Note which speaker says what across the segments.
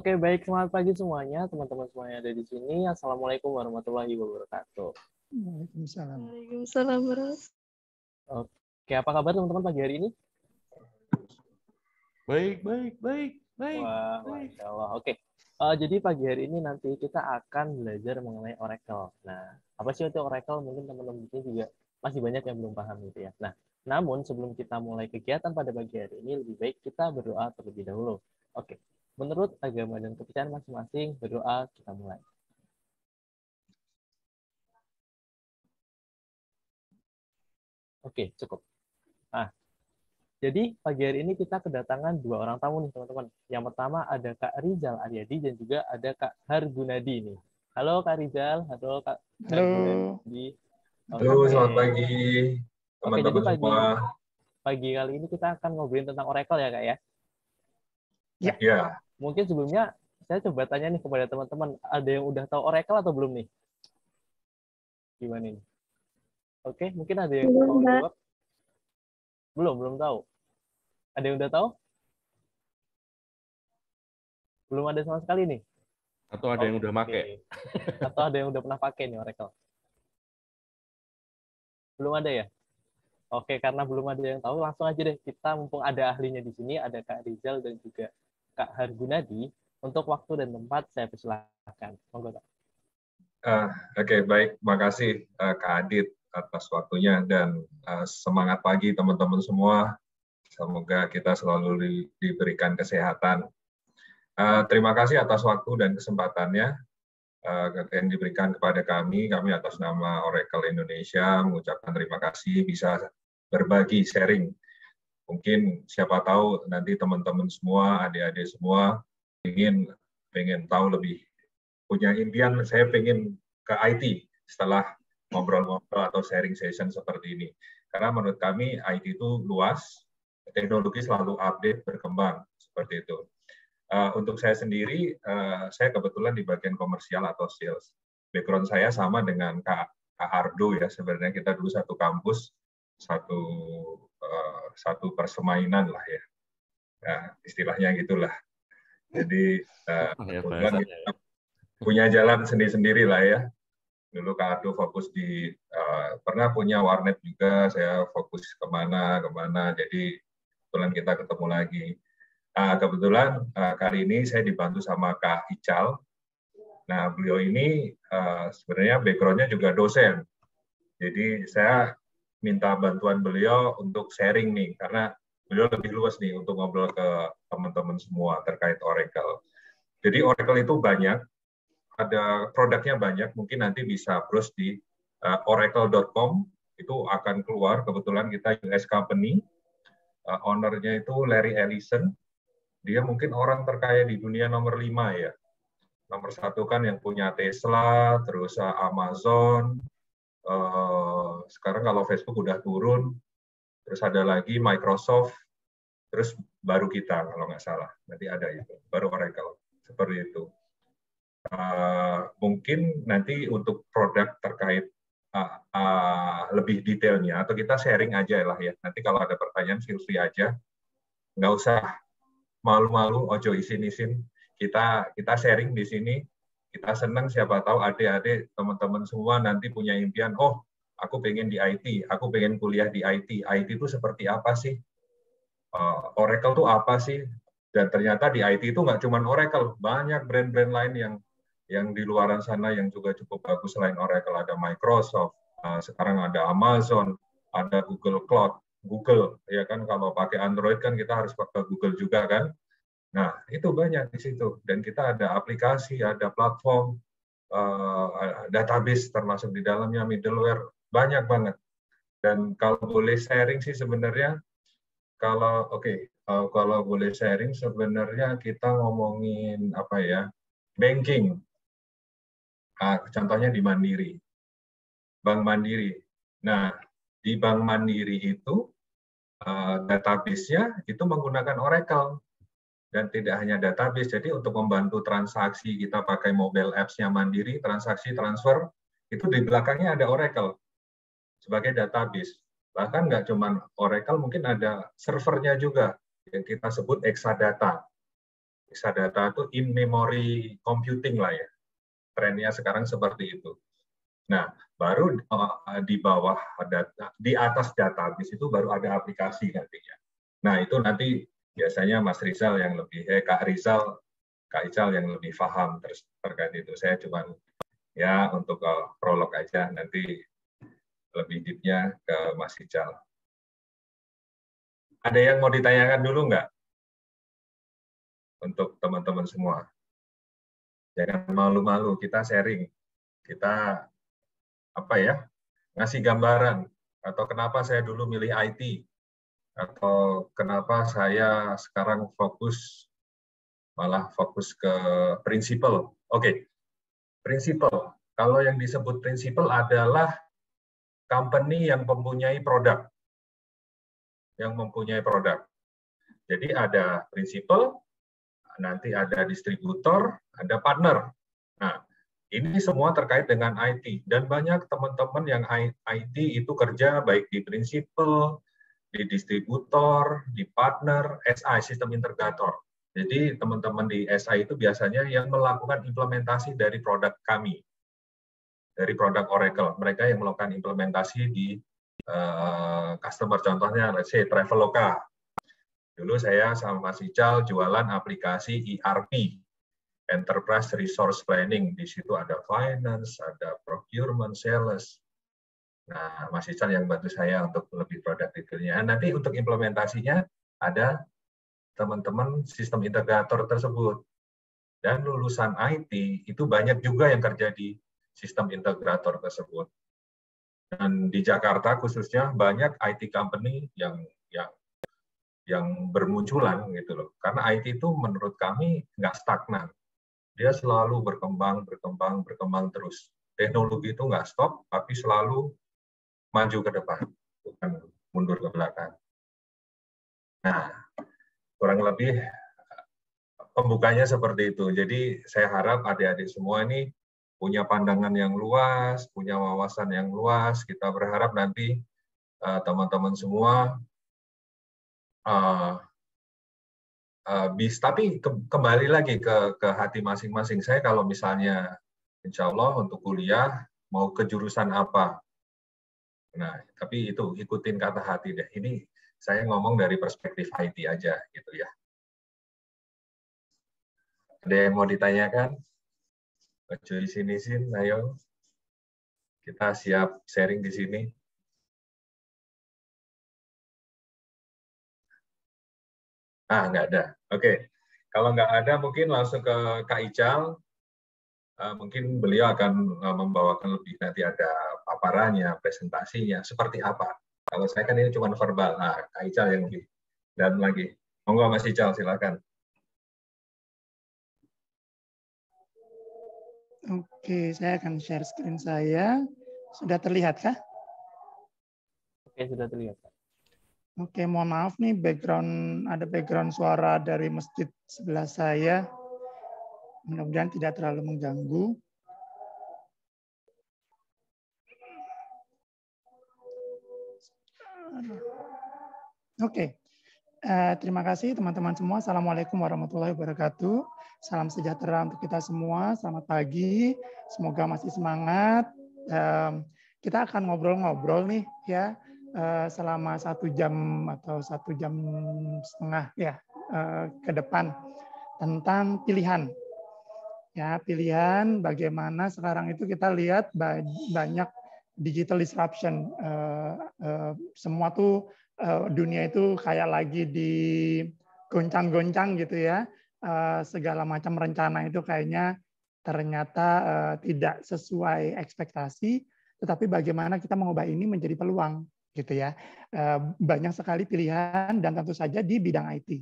Speaker 1: Oke, baik. Selamat pagi semuanya, teman-teman semuanya ada di sini. Assalamualaikum warahmatullahi wabarakatuh.
Speaker 2: Waalaikumsalam.
Speaker 3: Waalaikumsalam warahmatullahi.
Speaker 1: Oke, apa kabar teman-teman pagi hari ini?
Speaker 4: Baik.
Speaker 1: Wah, Masya Allah. Oke, jadi pagi hari ini nanti kita akan belajar mengenai Oracle. Nah, apa sih itu Oracle? Mungkin teman-teman di sini juga masih banyak yang belum paham gitu ya. Nah, namun sebelum kita mulai kegiatan pada pagi hari ini, lebih baik kita berdoa terlebih dahulu. Oke, menurut agama dan kepercayaan masing-masing, berdoa kita mulai. Oke, cukup. Nah, jadi pagi hari ini kita kedatangan dua orang tamu nih teman-teman. Yang pertama ada Kak Rizal Aryadi dan juga ada Kak Hargunadi nih. Halo Kak Rizal, halo Kak Hargunadi.
Speaker 5: Halo, selamat pagi teman-teman semua.
Speaker 1: Pagi kali ini kita akan ngobrolin tentang Oracle ya Kak ya?
Speaker 5: Ya.
Speaker 1: Mungkin sebelumnya saya coba tanya nih kepada teman-teman, ada yang udah tahu Oracle atau belum nih? Gimana nih? Oke, mungkin ada yang mau jawab? Belum tahu. Ada yang udah tahu? Belum ada sama sekali nih?
Speaker 4: Atau ada yang udah pakai?
Speaker 1: Atau ada yang udah pernah pakai nih Oracle? Belum ada ya? Oke, karena belum ada yang tahu, langsung aja deh kita mumpung ada ahlinya di sini, ada Kak Rizal dan juga Kak Hargunadi. Untuk waktu dan tempat saya persilahkan. Monggo Kak.
Speaker 5: Oke, baik. Makasih Kak Adit atas waktunya dan semangat pagi teman-teman semua. Semoga kita selalu diberikan kesehatan. Terima kasih atas waktu dan kesempatannya yang diberikan kepada kami. Kami atas nama Oracle Indonesia mengucapkan terima kasih bisa berbagi, sharing. Mungkin siapa tahu nanti teman-teman semua, adik-adik semua ingin tahu lebih, punya impian, saya pengen ke IT setelah ngobrol-ngobrol atau sharing session seperti ini. Karena menurut kami IT itu luas, teknologi selalu update, berkembang, seperti itu. Untuk saya sendiri, saya kebetulan di bagian komersial atau sales. Background saya sama dengan Kak Ardo ya, sebenarnya kita dulu satu kampus, satu persemainan lah ya. Istilahnya gitulah. Jadi kemudian kita punya jalan sendiri-sendiri lah ya. Dulu Kak Ardo fokus di pernah punya warnet juga, saya fokus kemana. Jadi kebetulan kita ketemu lagi. Kebetulan kali ini saya dibantu sama Kak Ical. Nah, beliau ini sebenarnya background-nya juga dosen. Jadi saya minta bantuan beliau untuk sharing nih, karena beliau lebih luas nih untuk ngobrol ke teman-teman semua terkait Oracle. Jadi Oracle itu banyak, ada produknya banyak, mungkin nanti bisa browse di oracle.com, itu akan keluar, kebetulan kita US company, owner-nya itu Larry Ellison, dia mungkin orang terkaya di dunia nomor 5 ya. Nomor 1 kan yang punya Tesla, terus Amazon, sekarang kalau Facebook udah turun, terus ada lagi Microsoft, terus baru kita kalau nggak salah, nanti ada itu, baru Oracle, seperti itu. Mungkin nanti untuk produk terkait lebih detailnya, atau kita sharing aja lah ya, nanti kalau ada pertanyaan feel free aja, nggak usah malu-malu, ojo isin-isin, kita sharing di sini, kita senang siapa tahu adik-adik, teman-teman semua nanti punya impian, oh aku pengen di IT, aku pengen kuliah di IT, IT itu seperti apa sih? Oracle itu apa sih? Dan ternyata di IT itu nggak cuma Oracle, banyak brand-brand lain yang di luaran sana yang juga cukup bagus selain Oracle, ada Microsoft, sekarang ada Amazon, ada Google Cloud, Google, ya kan kalau pakai Android kan kita harus pakai Google juga kan. Nah, itu banyak di situ. Dan kita ada aplikasi, ada platform, database termasuk di dalamnya, middleware, banyak banget. Dan kalau boleh sharing sih sebenarnya, kalau kalau boleh sharing sebenarnya kita ngomongin apa ya, banking. Contohnya di Mandiri, Bank Mandiri. Nah, di Bank Mandiri itu database-nya itu menggunakan Oracle. Dan tidak hanya database, jadi untuk membantu transaksi kita pakai mobile apps-nya Mandiri, transaksi transfer, itu di belakangnya ada Oracle sebagai database. Bahkan nggak cuma Oracle, mungkin ada servernya juga yang kita sebut Exadata. Exadata itu in-memory computing lah ya. Trennya sekarang seperti itu. Nah, baru di bawah di atas database itu baru ada aplikasi nantinya. Nah, itu nanti biasanya Mas Rizal yang lebih, Kak Ical yang lebih paham terkait itu. Saya cuma ya untuk prolog aja, nanti lebih deep-nya ke Mas Ical. Ada yang mau ditanyakan dulu nggak? Untuk teman-teman semua. Jangan malu-malu, kita sharing. Kita ngasih gambaran. Atau kenapa saya dulu milih IT. Atau kenapa saya sekarang malah fokus ke prinsipal. Oke, prinsipal. Kalau yang disebut prinsipal adalah company yang mempunyai produk. Jadi ada prinsipal, nanti ada distributor, ada partner. Nah, ini semua terkait dengan IT. Dan banyak teman-teman yang IT itu kerja baik di prinsipal, di distributor, di partner, SI, sistem integrator. Jadi teman-teman di SI itu biasanya yang melakukan implementasi dari produk kami, dari produk Oracle. Mereka yang melakukan implementasi di customer, contohnya let's say Traveloka. Dulu saya sama Mas Ical jualan aplikasi ERP, Enterprise Resource Planning. Di situ ada finance, ada procurement, sales. Nah, Mas Ical yang bantu saya untuk lebih produk detailnya. Nanti untuk implementasinya ada teman-teman sistem integrator tersebut. Dan lulusan IT itu banyak juga yang kerja di sistem integrator tersebut. Dan di Jakarta khususnya banyak IT company yang bermunculan gitu loh. Karena IT itu menurut kami nggak stagnan. Dia selalu berkembang terus. Teknologi itu nggak stop, tapi selalu maju ke depan, bukan mundur ke belakang. Nah, kurang lebih pembukanya seperti itu. Jadi saya harap adik-adik semua ini punya pandangan yang luas, punya wawasan yang luas. Kita berharap nanti teman-teman semua tapi kembali lagi ke hati masing-masing. Saya kalau misalnya insya Allah untuk kuliah mau ke jurusan apa. Nah, tapi itu ikutin kata hati deh. Ini saya ngomong dari perspektif IT aja gitu ya. Ada yang mau ditanyakan? Ojo di sini, ayo. Kita siap sharing di sini. Nggak ada. Oke. Kalau nggak ada, mungkin langsung ke Kak Ical. Mungkin beliau akan membawakan lebih, nanti ada paparannya, presentasinya, seperti apa. Kalau saya kan ini cuma verbal. Kak Ical yang lebih dalam lagi. Monggo Mas Ical, silakan.
Speaker 2: Oke, saya akan share screen saya. Sudah terlihat kah?
Speaker 1: Oke, sudah terlihat.
Speaker 2: Oke, mohon maaf nih ada background suara dari masjid sebelah saya. Mudah-mudahan tidak terlalu mengganggu. Oke, terima kasih teman-teman semua. Assalamualaikum warahmatullahi wabarakatuh. Salam sejahtera untuk kita semua. Selamat pagi. Semoga masih semangat. Kita akan ngobrol-ngobrol nih ya selama 1 jam atau 1 jam setengah ya ke depan tentang pilihan. Ya, pilihan bagaimana sekarang itu kita lihat banyak digital disruption. Semua tuh dunia itu kayak lagi digoncang-goncang gitu ya. segala macam rencana itu kayaknya ternyata tidak sesuai ekspektasi, tetapi bagaimana kita mengubah ini menjadi peluang, gitu ya. Banyak sekali pilihan dan tentu saja di bidang IT.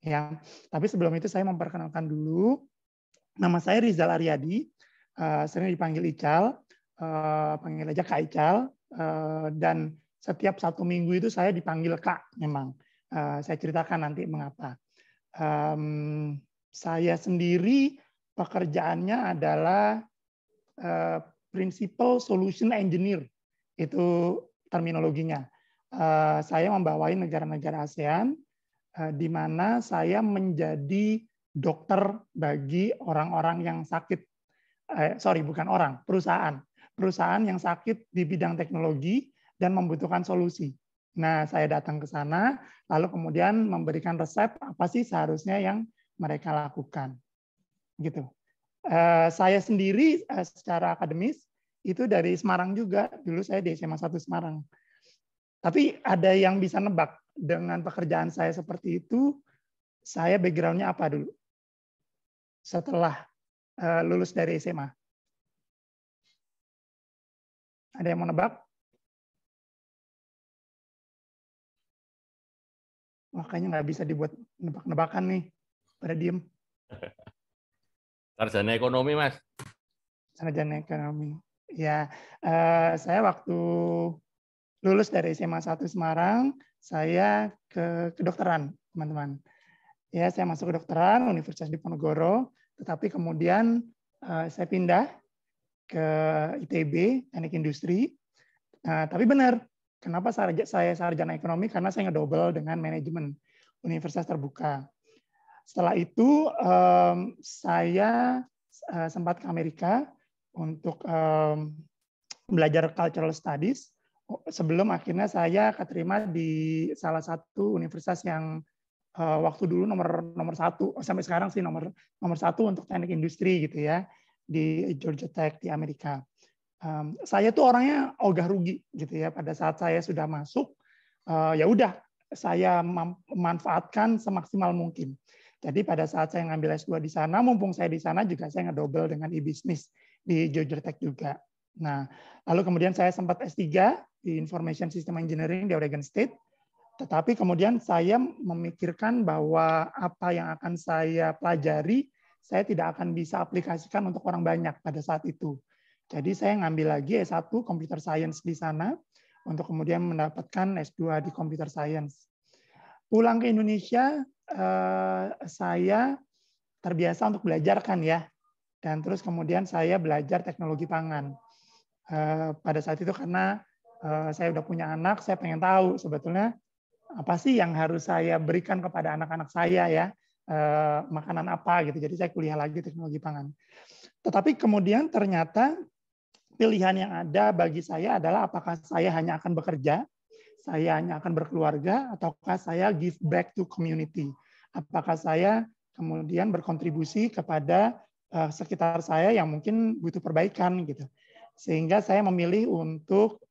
Speaker 2: Ya, tapi sebelum itu saya memperkenalkan dulu, nama saya Rizal Aryadi, sering dipanggil Ical, panggil aja Kak Ical, dan setiap 1 minggu itu saya dipanggil Kak, memang. Saya ceritakan nanti mengapa. Saya sendiri pekerjaannya adalah Principal Solution Engineer, itu terminologinya. Saya membawahi negara-negara ASEAN, di mana saya menjadi dokter bagi orang-orang yang sakit. Bukan orang, perusahaan yang sakit di bidang teknologi dan membutuhkan solusi. Nah, saya datang ke sana, lalu kemudian memberikan resep apa sih seharusnya yang mereka lakukan. Gitu. Saya sendiri secara akademis itu dari Semarang juga. Dulu saya di SMA 1 Semarang. Tapi ada yang bisa nebak dengan pekerjaan saya seperti itu, saya background-nya apa dulu? Setelah lulus dari SMA. Ada yang mau nebak? Wah, kayaknya nggak bisa dibuat nebak-nebakan nih. Pada diem.
Speaker 4: Sarjana ekonomi, Mas.
Speaker 2: Sarjana ekonomi. Ya, saya waktu lulus dari SMA 1 Semarang, saya ke kedokteran, teman-teman. Ya, saya masuk kedokteran Universitas Diponegoro, tetapi kemudian saya pindah ke ITB, Teknik Industri. Tapi benar, kenapa saya sarjana ekonomi? Karena saya ngedouble dengan manajemen Universitas Terbuka. Setelah itu saya sempat ke Amerika untuk belajar cultural studies sebelum akhirnya saya keterima di salah satu universitas yang waktu dulu nomor 1 sampai sekarang sih nomor 1 untuk teknik industri gitu ya, di Georgia Tech di Amerika. Saya tuh orangnya ogah rugi gitu ya. Pada saat saya sudah masuk, ya udah saya memanfaatkan semaksimal mungkin. Jadi pada saat saya ngambil S2 di sana, mumpung saya di sana juga saya ngedouble dengan e-business di Georgia Tech juga. Nah, lalu kemudian saya sempat S3 di Information System Engineering di Oregon State. Tetapi kemudian saya memikirkan bahwa apa yang akan saya pelajari, saya tidak akan bisa aplikasikan untuk orang banyak pada saat itu. Jadi saya ngambil lagi S1 Computer Science di sana, untuk kemudian mendapatkan S2 di Computer Science. Pulang ke Indonesia, saya terbiasa untuk belajar kan ya, dan terus kemudian saya belajar teknologi pangan. Pada saat itu karena saya udah punya anak, saya pengen tahu sebetulnya apa sih yang harus saya berikan kepada anak-anak saya ya, makanan apa gitu. Jadi saya kuliah lagi teknologi pangan. Tetapi kemudian ternyata pilihan yang ada bagi saya adalah apakah saya hanya akan bekerja, saya hanya akan berkeluarga, ataukah saya give back to community. Apakah saya kemudian berkontribusi kepada sekitar saya yang mungkin butuh perbaikan gitu. Sehingga saya memilih untuk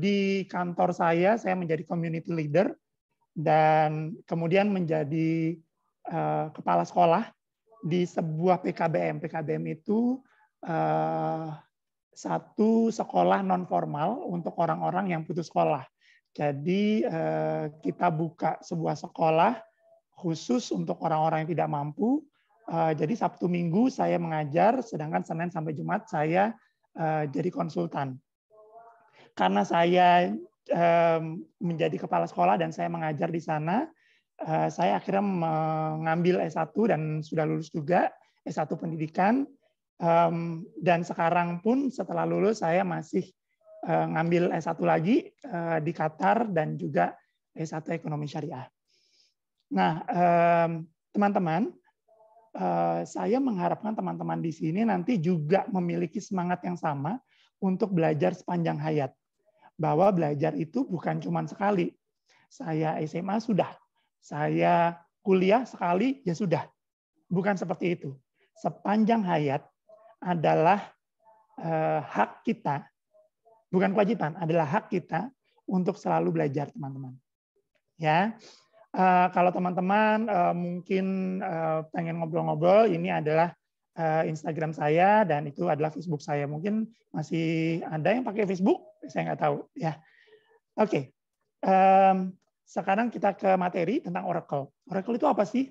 Speaker 2: di kantor saya menjadi community leader dan kemudian menjadi kepala sekolah di sebuah PKBM. PKBM itu satu sekolah non formal untuk orang-orang yang putus sekolah. Jadi kita buka sebuah sekolah khusus untuk orang-orang yang tidak mampu. Jadi Sabtu Minggu saya mengajar, sedangkan Senin sampai Jumat saya jadi konsultan. Karena saya menjadi kepala sekolah dan saya mengajar di sana, saya akhirnya mengambil S1 dan sudah lulus juga S1 pendidikan. Dan sekarang pun setelah lulus saya masih ngambil S1 lagi di Qatar dan juga S1 ekonomi syariah. Nah, teman-teman, saya mengharapkan teman-teman di sini nanti juga memiliki semangat yang sama untuk belajar sepanjang hayat. Bahwa belajar itu bukan cuma sekali. Saya SMA sudah, saya kuliah sekali ya sudah. Bukan seperti itu. Sepanjang hayat adalah hak kita, bukan kewajiban, adalah hak kita untuk selalu belajar, teman-teman. Ya, Kalau teman-teman mungkin pengen ngobrol-ngobrol, ini adalah Instagram saya dan itu adalah Facebook saya. Mungkin masih ada yang pakai Facebook, saya nggak tahu ya. Oke, sekarang kita ke materi tentang Oracle. Oracle itu apa sih?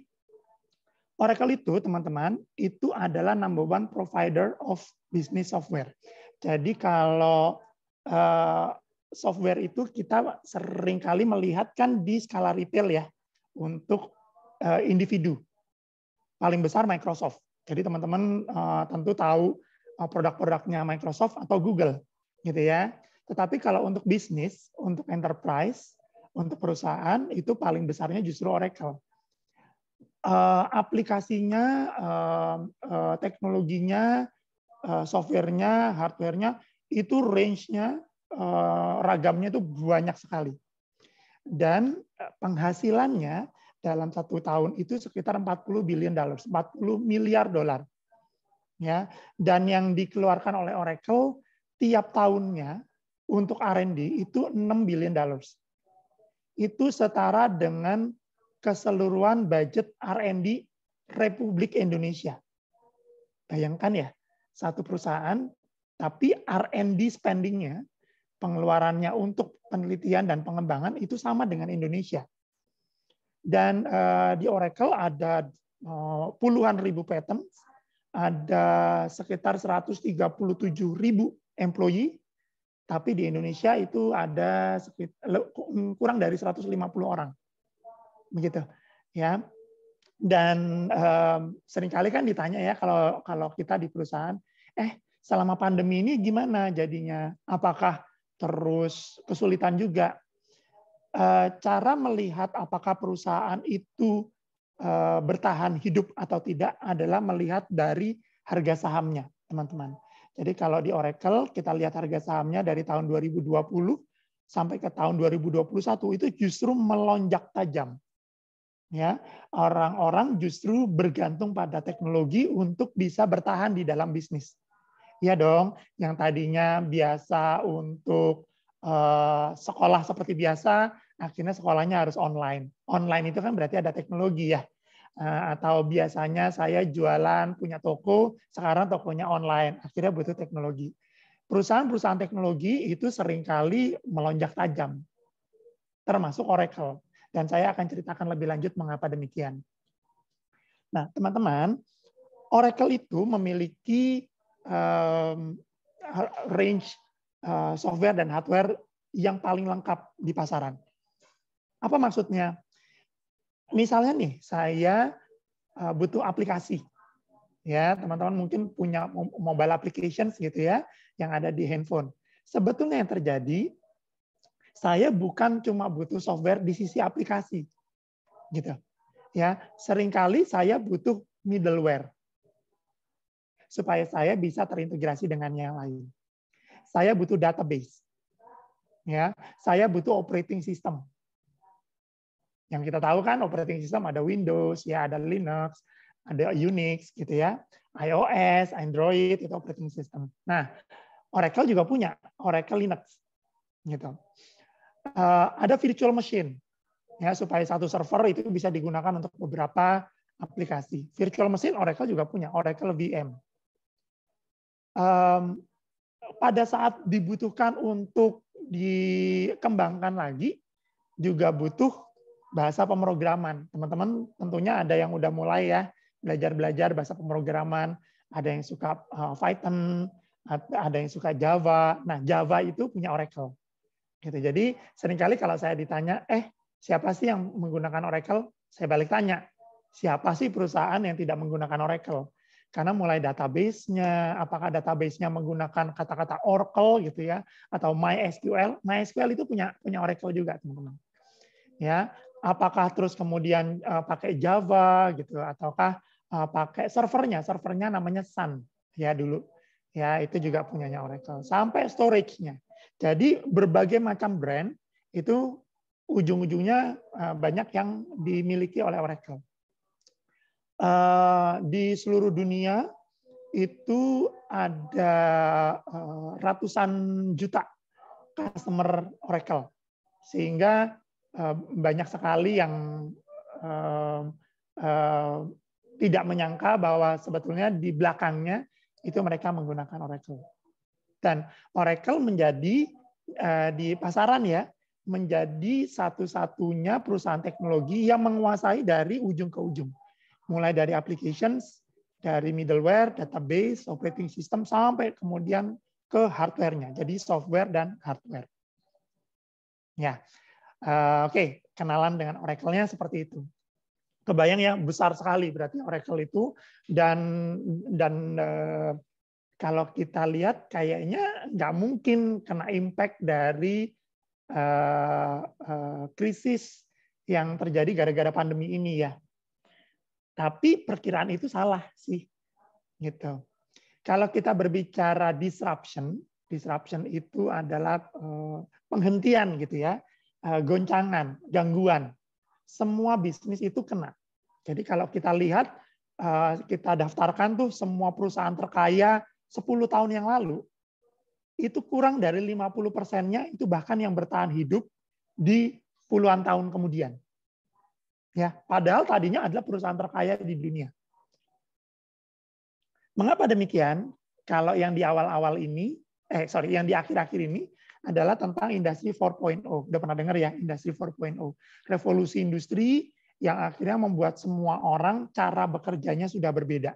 Speaker 2: Oracle itu, teman-teman, itu adalah number one provider of business software. Jadi kalau software itu kita seringkali melihat kan di skala retail ya, untuk individu. Paling besar Microsoft. Jadi teman-teman tentu tahu produk-produknya Microsoft atau Google, gitu ya. Tetapi kalau untuk bisnis, untuk enterprise, untuk perusahaan, itu paling besarnya justru Oracle. Aplikasinya, teknologinya, softwarenya, hardwarenya, itu range-nya, ragamnya itu banyak sekali. Dan penghasilannya dalam 1 tahun itu sekitar 40 billion dollars, 40 miliar dolar. Ya, dan yang dikeluarkan oleh Oracle tiap tahunnya untuk R&D itu 6 billion dollars. Itu setara dengan keseluruhan budget R&D Republik Indonesia. Bayangkan ya, satu perusahaan tapi R&D spending-nya, pengeluarannya untuk penelitian dan pengembangan itu sama dengan Indonesia. Dan di Oracle ada puluhan ribu patent, ada sekitar 137.000 employee, tapi di Indonesia itu ada kurang dari 150 orang. Begitu ya. Dan seringkali kan ditanya ya kalau kita di perusahaan, selama pandemi ini gimana jadinya? Apakah terus kesulitan juga? Cara melihat apakah perusahaan itu bertahan hidup atau tidak adalah melihat dari harga sahamnya, teman-teman. Jadi kalau di Oracle kita lihat harga sahamnya dari tahun 2020 sampai ke tahun 2021 itu justru melonjak tajam. Ya, orang-orang justru bergantung pada teknologi untuk bisa bertahan di dalam bisnis. Iya dong, yang tadinya biasa untuk sekolah seperti biasa, akhirnya sekolahnya harus online. Online itu kan berarti ada teknologi ya. Atau biasanya saya jualan punya toko, sekarang tokonya online, akhirnya butuh teknologi. Perusahaan-perusahaan teknologi itu seringkali melonjak tajam, termasuk Oracle. Dan saya akan ceritakan lebih lanjut mengapa demikian. Nah, teman-teman, Oracle itu memiliki range software dan hardware yang paling lengkap di pasaran. Apa maksudnya? Misalnya nih, saya butuh aplikasi. Ya, teman-teman mungkin punya mobile applications gitu ya, yang ada di handphone. Sebetulnya yang terjadi, saya bukan cuma butuh software di sisi aplikasi. Gitu. Ya, seringkali saya butuh middleware supaya saya bisa terintegrasi dengan yang lain. Saya butuh database. Ya, saya butuh operating system. Yang kita tahu kan operating system ada Windows, ya ada Linux, ada Unix gitu ya. iOS, Android itu operating system. Nah, Oracle juga punya Oracle Linux gitu. Ada virtual machine ya supaya satu server itu bisa digunakan untuk beberapa aplikasi. Virtual machine Oracle juga punya Oracle VM. Pada saat dibutuhkan untuk dikembangkan lagi, juga butuh bahasa pemrograman. Teman-teman tentunya ada yang udah mulai ya, belajar bahasa pemrograman, ada yang suka Python, ada yang suka Java. Nah, Java itu punya Oracle. Gitu. Jadi seringkali kalau saya ditanya, siapa sih yang menggunakan Oracle? Saya balik tanya, siapa sih perusahaan yang tidak menggunakan Oracle? Karena mulai database-nya, apakah database-nya menggunakan kata-kata Oracle gitu ya, atau MySQL. MySQL itu punya Oracle juga, teman-teman. Ya, apakah terus kemudian pakai Java gitu, ataukah pakai servernya namanya Sun ya dulu. Ya, itu juga punyanya Oracle. Sampai storage-nya. Jadi berbagai macam brand itu ujung-ujungnya banyak yang dimiliki oleh Oracle. Di seluruh dunia itu ada ratusan juta customer Oracle. Sehingga banyak sekali yang tidak menyangka bahwa sebetulnya di belakangnya itu mereka menggunakan Oracle. Dan Oracle menjadi di pasaran ya, menjadi satu-satunya perusahaan teknologi yang menguasai dari ujung ke ujung. Mulai dari applications, dari middleware, database, operating system, sampai kemudian ke hardware-nya. Jadi software dan hardware. Ya, oke, kenalan dengan Oracle-nya seperti itu. Kebayang ya, besar sekali berarti Oracle itu, dan kalau kita lihat kayaknya nggak mungkin kena impact dari krisis yang terjadi gara-gara pandemi ini ya. Tapi perkiraan itu salah sih, gitu. Kalau kita berbicara disruption itu adalah penghentian gitu ya, goncangan, gangguan. Semua bisnis itu kena. Jadi kalau kita lihat, kita daftarkan tuh semua perusahaan terkaya 10 tahun yang lalu, itu kurang dari 50%-nya itu bahkan yang bertahan hidup di puluhan tahun kemudian. Ya, padahal tadinya adalah perusahaan terkaya di dunia. Mengapa demikian? Kalau yang di awal-awal ini, yang di akhir-akhir ini adalah tentang industri 4.0. Udah pernah dengar ya, industri 4.0. Revolusi industri yang akhirnya membuat semua orang cara bekerjanya sudah berbeda.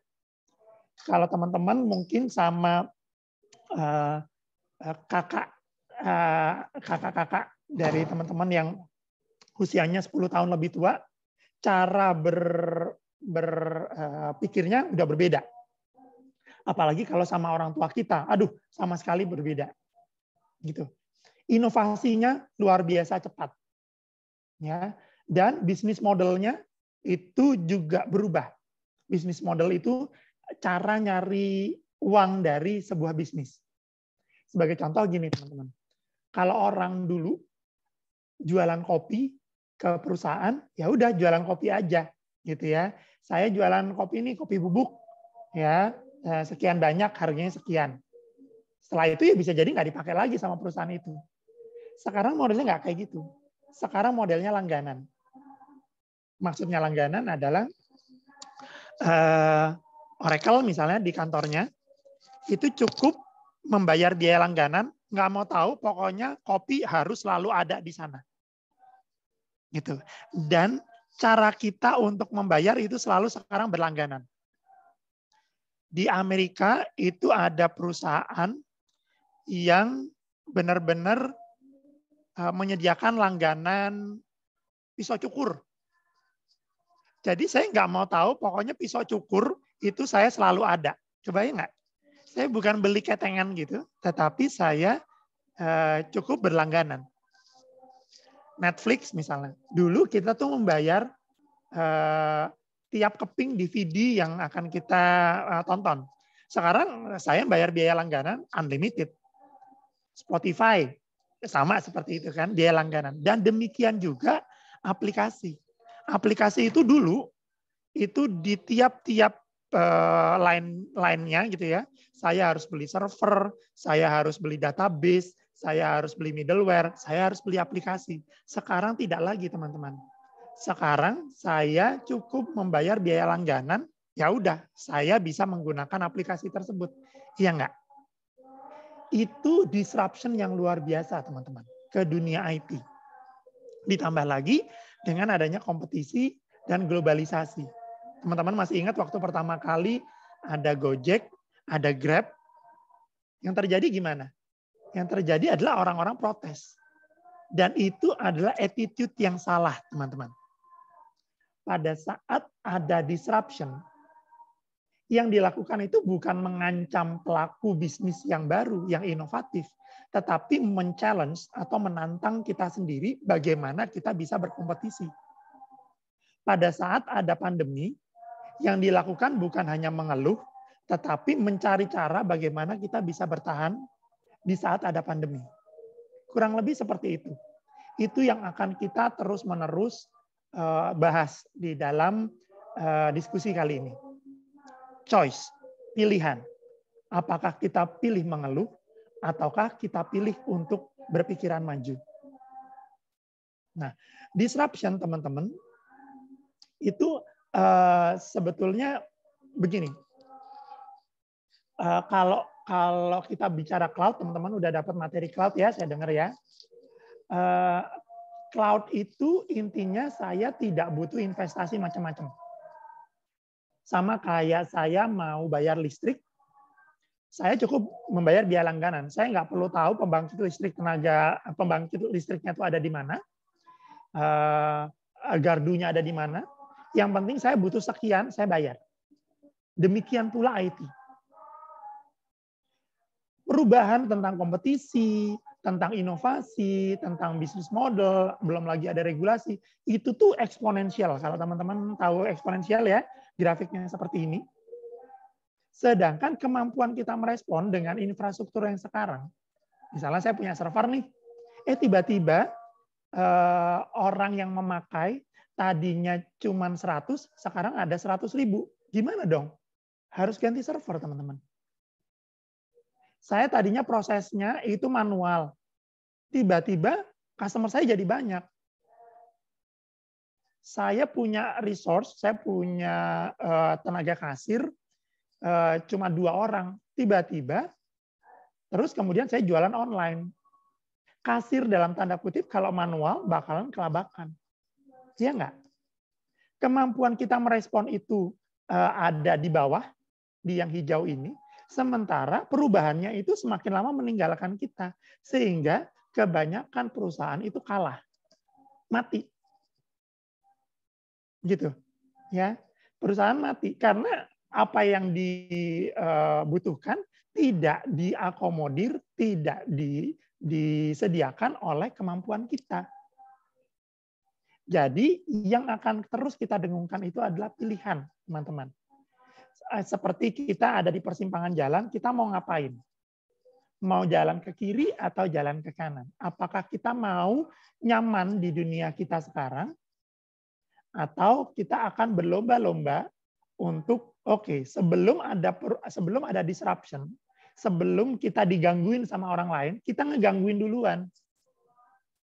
Speaker 2: Kalau teman-teman mungkin sama kakak-kakak dari teman-teman yang usianya 10 tahun lebih tua, cara berpikirnya udah berbeda. Apalagi kalau sama orang tua kita, aduh, sama sekali berbeda. Gitu. Inovasinya luar biasa cepat. Ya, dan bisnis modelnya itu juga berubah. Bisnis model itu cara nyari uang dari sebuah bisnis. Sebagai contoh gini, teman-teman. Kalau orang dulu jualan kopi ke perusahaan, ya udah jualan kopi aja, gitu ya. Saya jualan kopi ini, kopi bubuk, ya sekian banyak, harganya sekian. Setelah itu ya bisa jadi nggak dipakai lagi sama perusahaan itu. Sekarang modelnya nggak kayak gitu. Sekarang modelnya langganan. Maksudnya langganan adalah Oracle misalnya di kantornya itu cukup membayar biaya langganan, nggak mau tahu, pokoknya kopi harus selalu ada di sana. Gitu. Dan cara kita untuk membayar itu selalu sekarang berlangganan. Di Amerika itu ada perusahaan yang benar-benar menyediakan langganan pisau cukur. Jadi saya nggak mau tahu, pokoknya pisau cukur itu saya selalu ada. Kebayang nggak? Saya bukan beli ketengan gitu, tetapi saya cukup berlangganan. Netflix misalnya. Dulu kita tuh membayar tiap keping DVD yang akan kita tonton. Sekarang saya bayar biaya langganan unlimited. Spotify sama seperti itu kan, biaya langganan. Dan demikian juga aplikasi. Aplikasi itu dulu itu di tiap-tiap line-nya gitu ya. Saya harus beli server, saya harus beli database, saya harus beli middleware, saya harus beli aplikasi. Sekarang tidak lagi, teman-teman. Sekarang saya cukup membayar biaya langganan, ya udah, saya bisa menggunakan aplikasi tersebut. Iya enggak? Itu disruption yang luar biasa, teman-teman, ke dunia IT. Ditambah lagi dengan adanya kompetisi dan globalisasi. Teman-teman masih ingat waktu pertama kali ada Gojek, ada Grab. Yang terjadi gimana? Yang terjadi adalah orang-orang protes. Dan itu adalah attitude yang salah, teman-teman. Pada saat ada disruption, yang dilakukan itu bukan mengancam pelaku bisnis yang baru, yang inovatif, tetapi men-challenge atau menantang kita sendiri bagaimana kita bisa berkompetisi. Pada saat ada pandemi, yang dilakukan bukan hanya mengeluh, tetapi mencari cara bagaimana kita bisa bertahan di saat ada pandemi. Kurang lebih seperti itu. Itu yang akan kita terus-menerus bahas di dalam diskusi kali ini. Choice, pilihan. Apakah kita pilih mengeluh, ataukah kita pilih untuk berpikiran maju. Nah, Disruption, teman-teman, itu sebetulnya begini. Kalau kita bicara cloud, teman-teman udah dapat materi cloud ya, saya dengar ya. Cloud itu intinya saya tidak butuh investasi macam-macam. Sama kayak saya mau bayar listrik, saya cukup membayar biaya langganan. Saya nggak perlu tahu pembangkit listriknya itu ada di mana, gardunya ada di mana. Yang penting saya butuh sekian, saya bayar. Demikian pula IT. Perubahan tentang kompetisi, tentang inovasi, tentang bisnis model, belum lagi ada regulasi, itu tuh eksponensial. Kalau teman-teman tahu eksponensial ya, grafiknya seperti ini. Sedangkan kemampuan kita merespon dengan infrastruktur yang sekarang, misalnya saya punya server nih, tiba-tiba orang yang memakai tadinya cuma 100, sekarang ada 100.000. Gimana dong? Harus ganti server, teman-teman. Saya tadinya prosesnya itu manual. Tiba-tiba customer saya jadi banyak. Saya punya resource, saya punya tenaga kasir, cuma 2 orang. Tiba-tiba, terus kemudian saya jualan online. Kasir dalam tanda kutip, kalau manual bakalan kelabakan. Iya nggak? Kemampuan kita merespon itu ada di bawah, di yang hijau ini. Sementara perubahannya itu semakin lama meninggalkan kita. Sehingga kebanyakan perusahaan itu kalah. Mati. Gitu. Ya, perusahaan mati. Karena apa yang dibutuhkan tidak diakomodir, tidak disediakan oleh kemampuan kita. Jadi yang akan terus kita dengungkan itu adalah pilihan, teman-teman. Seperti kita ada di persimpangan jalan, kita mau ngapain? Mau jalan ke kiri atau jalan ke kanan? Apakah kita mau nyaman di dunia kita sekarang? Atau kita akan berlomba-lomba untuk, sebelum ada disruption, sebelum kita digangguin sama orang lain, kita ngegangguin duluan.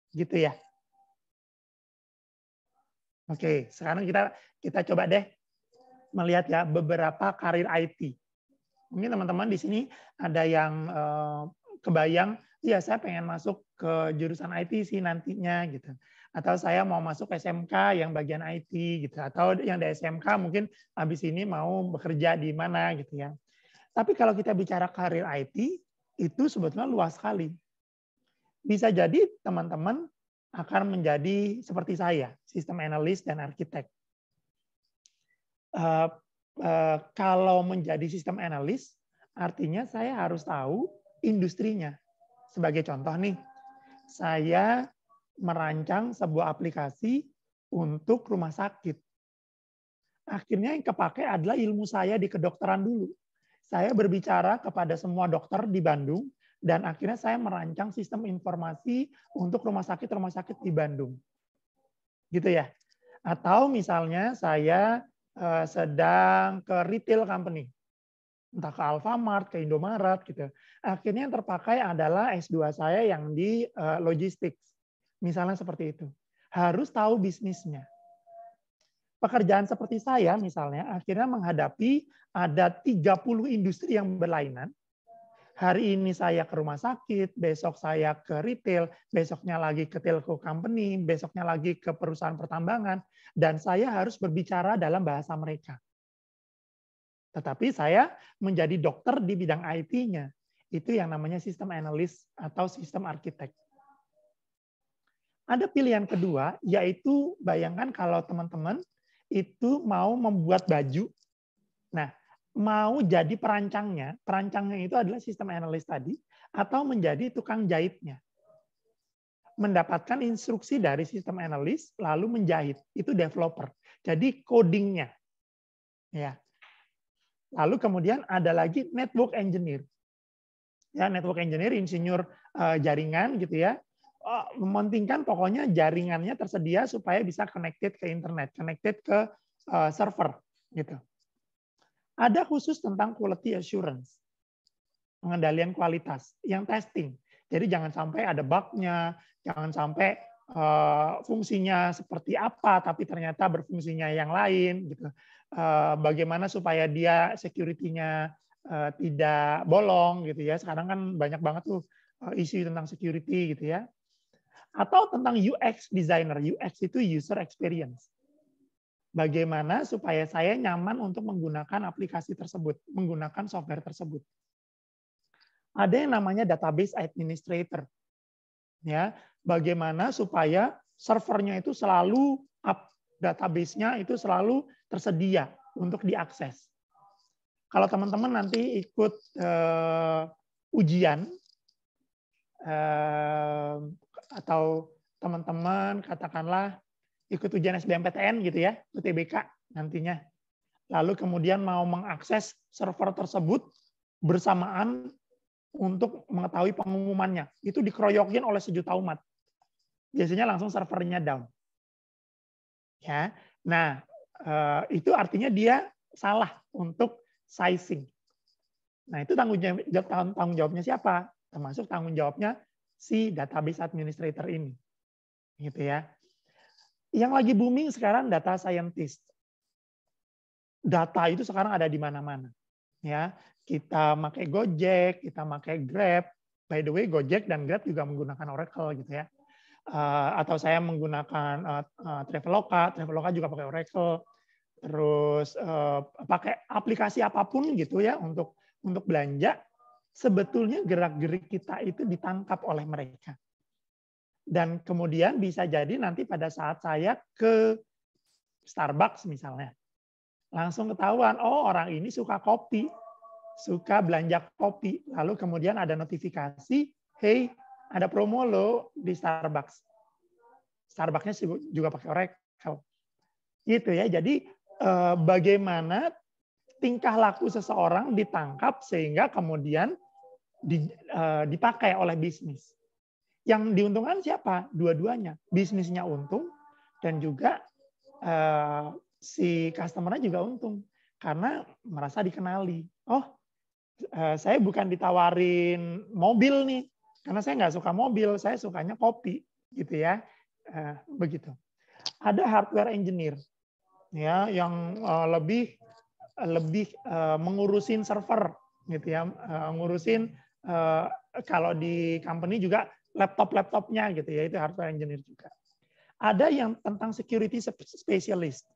Speaker 2: Gitu ya. Sekarang kita coba deh melihat ya beberapa karir IT. Mungkin teman-teman di sini ada yang kebayang, ya saya pengen masuk ke jurusan IT sih nantinya gitu. Atau saya mau masuk SMK yang bagian IT gitu. Atau yang di SMK mungkin habis ini mau bekerja di mana gitu ya. Tapi kalau kita bicara karir IT, itu sebetulnya luas sekali. Bisa jadi teman-teman akan menjadi seperti saya, sistem analis dan arsitek. Kalau menjadi sistem analis, artinya saya harus tahu industrinya. Sebagai contoh nih, saya merancang sebuah aplikasi untuk rumah sakit. Akhirnya yang kepakai adalah ilmu saya di kedokteran dulu. Saya berbicara kepada semua dokter di Bandung, dan akhirnya saya merancang sistem informasi untuk rumah sakit di Bandung. Gitu ya. Atau misalnya saya sedang ke retail company. Entah ke Alfamart, ke Indomaret gitu. Akhirnya yang terpakai adalah S2 saya yang di logistics. Misalnya seperti itu. Harus tahu bisnisnya. Pekerjaan seperti saya misalnya akhirnya menghadapi ada 30 industri yang berlainan. Hari ini saya ke rumah sakit, besok saya ke retail, besoknya lagi ke telco company, besoknya lagi ke perusahaan pertambangan, dan saya harus berbicara dalam bahasa mereka. Tetapi saya menjadi dokter di bidang IT-nya. Itu yang namanya sistem analis atau sistem arsitek. Ada pilihan kedua, yaitu bayangkan kalau teman-teman itu mau membuat baju. Nah, mau jadi perancangnya itu adalah sistem analis tadi, atau menjadi tukang jahitnya. Mendapatkan instruksi dari sistem analis, lalu menjahit. Itu developer. Jadi codingnya. Ya. Lalu kemudian ada lagi network engineer. Ya, network engineer, insinyur jaringan gitu ya. Mementingkan pokoknya jaringannya tersedia supaya bisa connected ke internet, connected ke server gitu. Ada khusus tentang quality assurance, pengendalian kualitas, yang testing. Jadi jangan sampai ada bug-nya, jangan sampai fungsinya seperti apa, tapi ternyata berfungsinya yang lain, gitu. Bagaimana supaya dia security-nya tidak bolong, gitu ya. Sekarang kan banyak banget tuh isu tentang security, gitu ya. Atau tentang UX designer. UX itu user experience. Bagaimana supaya saya nyaman untuk menggunakan aplikasi tersebut, menggunakan software tersebut. Ada yang namanya database administrator. Ya, bagaimana supaya servernya itu selalu up, database-nya itu selalu tersedia untuk diakses. Kalau teman-teman nanti ikut ujian atau teman-teman katakanlah ikut ujian SBMPTN gitu ya, UTBK nantinya. Lalu kemudian mau mengakses server tersebut bersamaan untuk mengetahui pengumumannya. Itu dikeroyokin oleh sejuta umat. Biasanya langsung servernya down. Ya. Nah, itu artinya dia salah untuk sizing. Nah, itu tanggung jawabnya siapa? Termasuk tanggung jawabnya si database administrator ini. Gitu ya. Yang lagi booming sekarang data scientist. Data itu sekarang ada di mana-mana. Ya, kita pakai Gojek, kita pakai Grab. By the way, Gojek dan Grab juga menggunakan Oracle gitu ya. Atau saya menggunakan Traveloka juga pakai Oracle. Terus pakai aplikasi apapun gitu ya untuk belanja. Sebetulnya gerak-gerik kita itu ditangkap oleh mereka. Dan kemudian bisa jadi nanti pada saat saya ke Starbucks misalnya, langsung ketahuan, oh orang ini suka kopi, suka belanja kopi. Lalu kemudian ada notifikasi, hey ada promo lo di Starbucks. Starbucksnya juga pakai Oracle. Gitu ya, jadi bagaimana tingkah laku seseorang ditangkap sehingga kemudian dipakai oleh bisnis. Yang diuntungkan siapa? Dua-duanya. Bisnisnya untung dan juga si customer-nya juga untung karena merasa dikenali. Oh, saya bukan ditawarin mobil nih, karena saya nggak suka mobil, saya sukanya kopi, gitu ya. Begitu. Ada hardware engineer, ya, yang lebih mengurusin server, gitu ya, ngurusin kalau di company juga laptopnya gitu ya, itu hardware engineer juga. Ada yang tentang security specialist,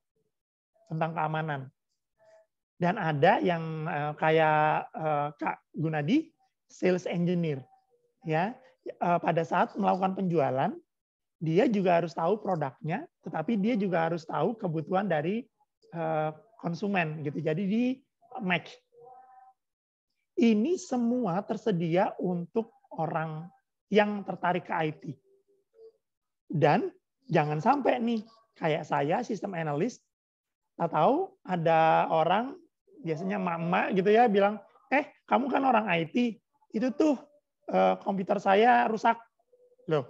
Speaker 2: tentang keamanan. Dan ada yang kayak Kak Gunadi, sales engineer. Ya, pada saat melakukan penjualan, dia juga harus tahu produknya, tetapi dia juga harus tahu kebutuhan dari konsumen gitu. Jadi di match. Ini semua tersedia untuk orang yang tertarik ke IT. Dan jangan sampai nih, kayak saya, sistem analis, tahu ada orang, biasanya emak-emak gitu ya, bilang, kamu kan orang IT, itu tuh komputer saya rusak. Loh,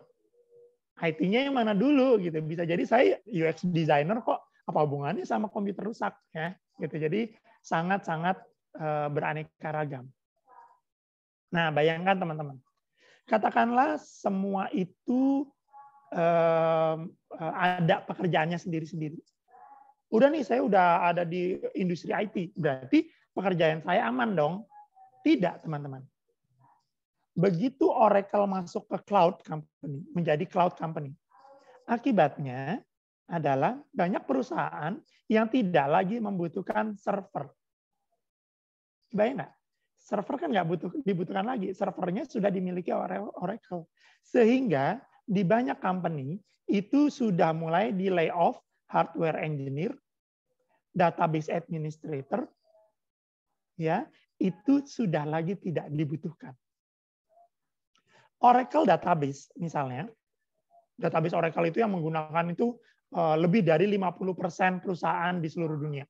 Speaker 2: IT-nya yang mana dulu? Gitu. Bisa jadi saya UX designer kok, apa hubungannya sama komputer rusak? Ya, gitu. Jadi sangat-sangat beraneka ragam. Nah, bayangkan teman-teman. Katakanlah semua itu ada pekerjaannya sendiri-sendiri. Udah nih, saya udah ada di industri IT. Berarti pekerjaan saya aman dong? Tidak, teman-teman. Begitu Oracle masuk ke cloud company, menjadi cloud company, akibatnya adalah banyak perusahaan yang tidak lagi membutuhkan server. Bayang nggak? Server kan nggak dibutuhkan lagi. Servernya sudah dimiliki Oracle. Sehingga di banyak company itu sudah mulai di layoff hardware engineer, database administrator, ya itu sudah lagi tidak dibutuhkan. Oracle database misalnya, database Oracle itu yang menggunakan itu lebih dari 50% perusahaan di seluruh dunia.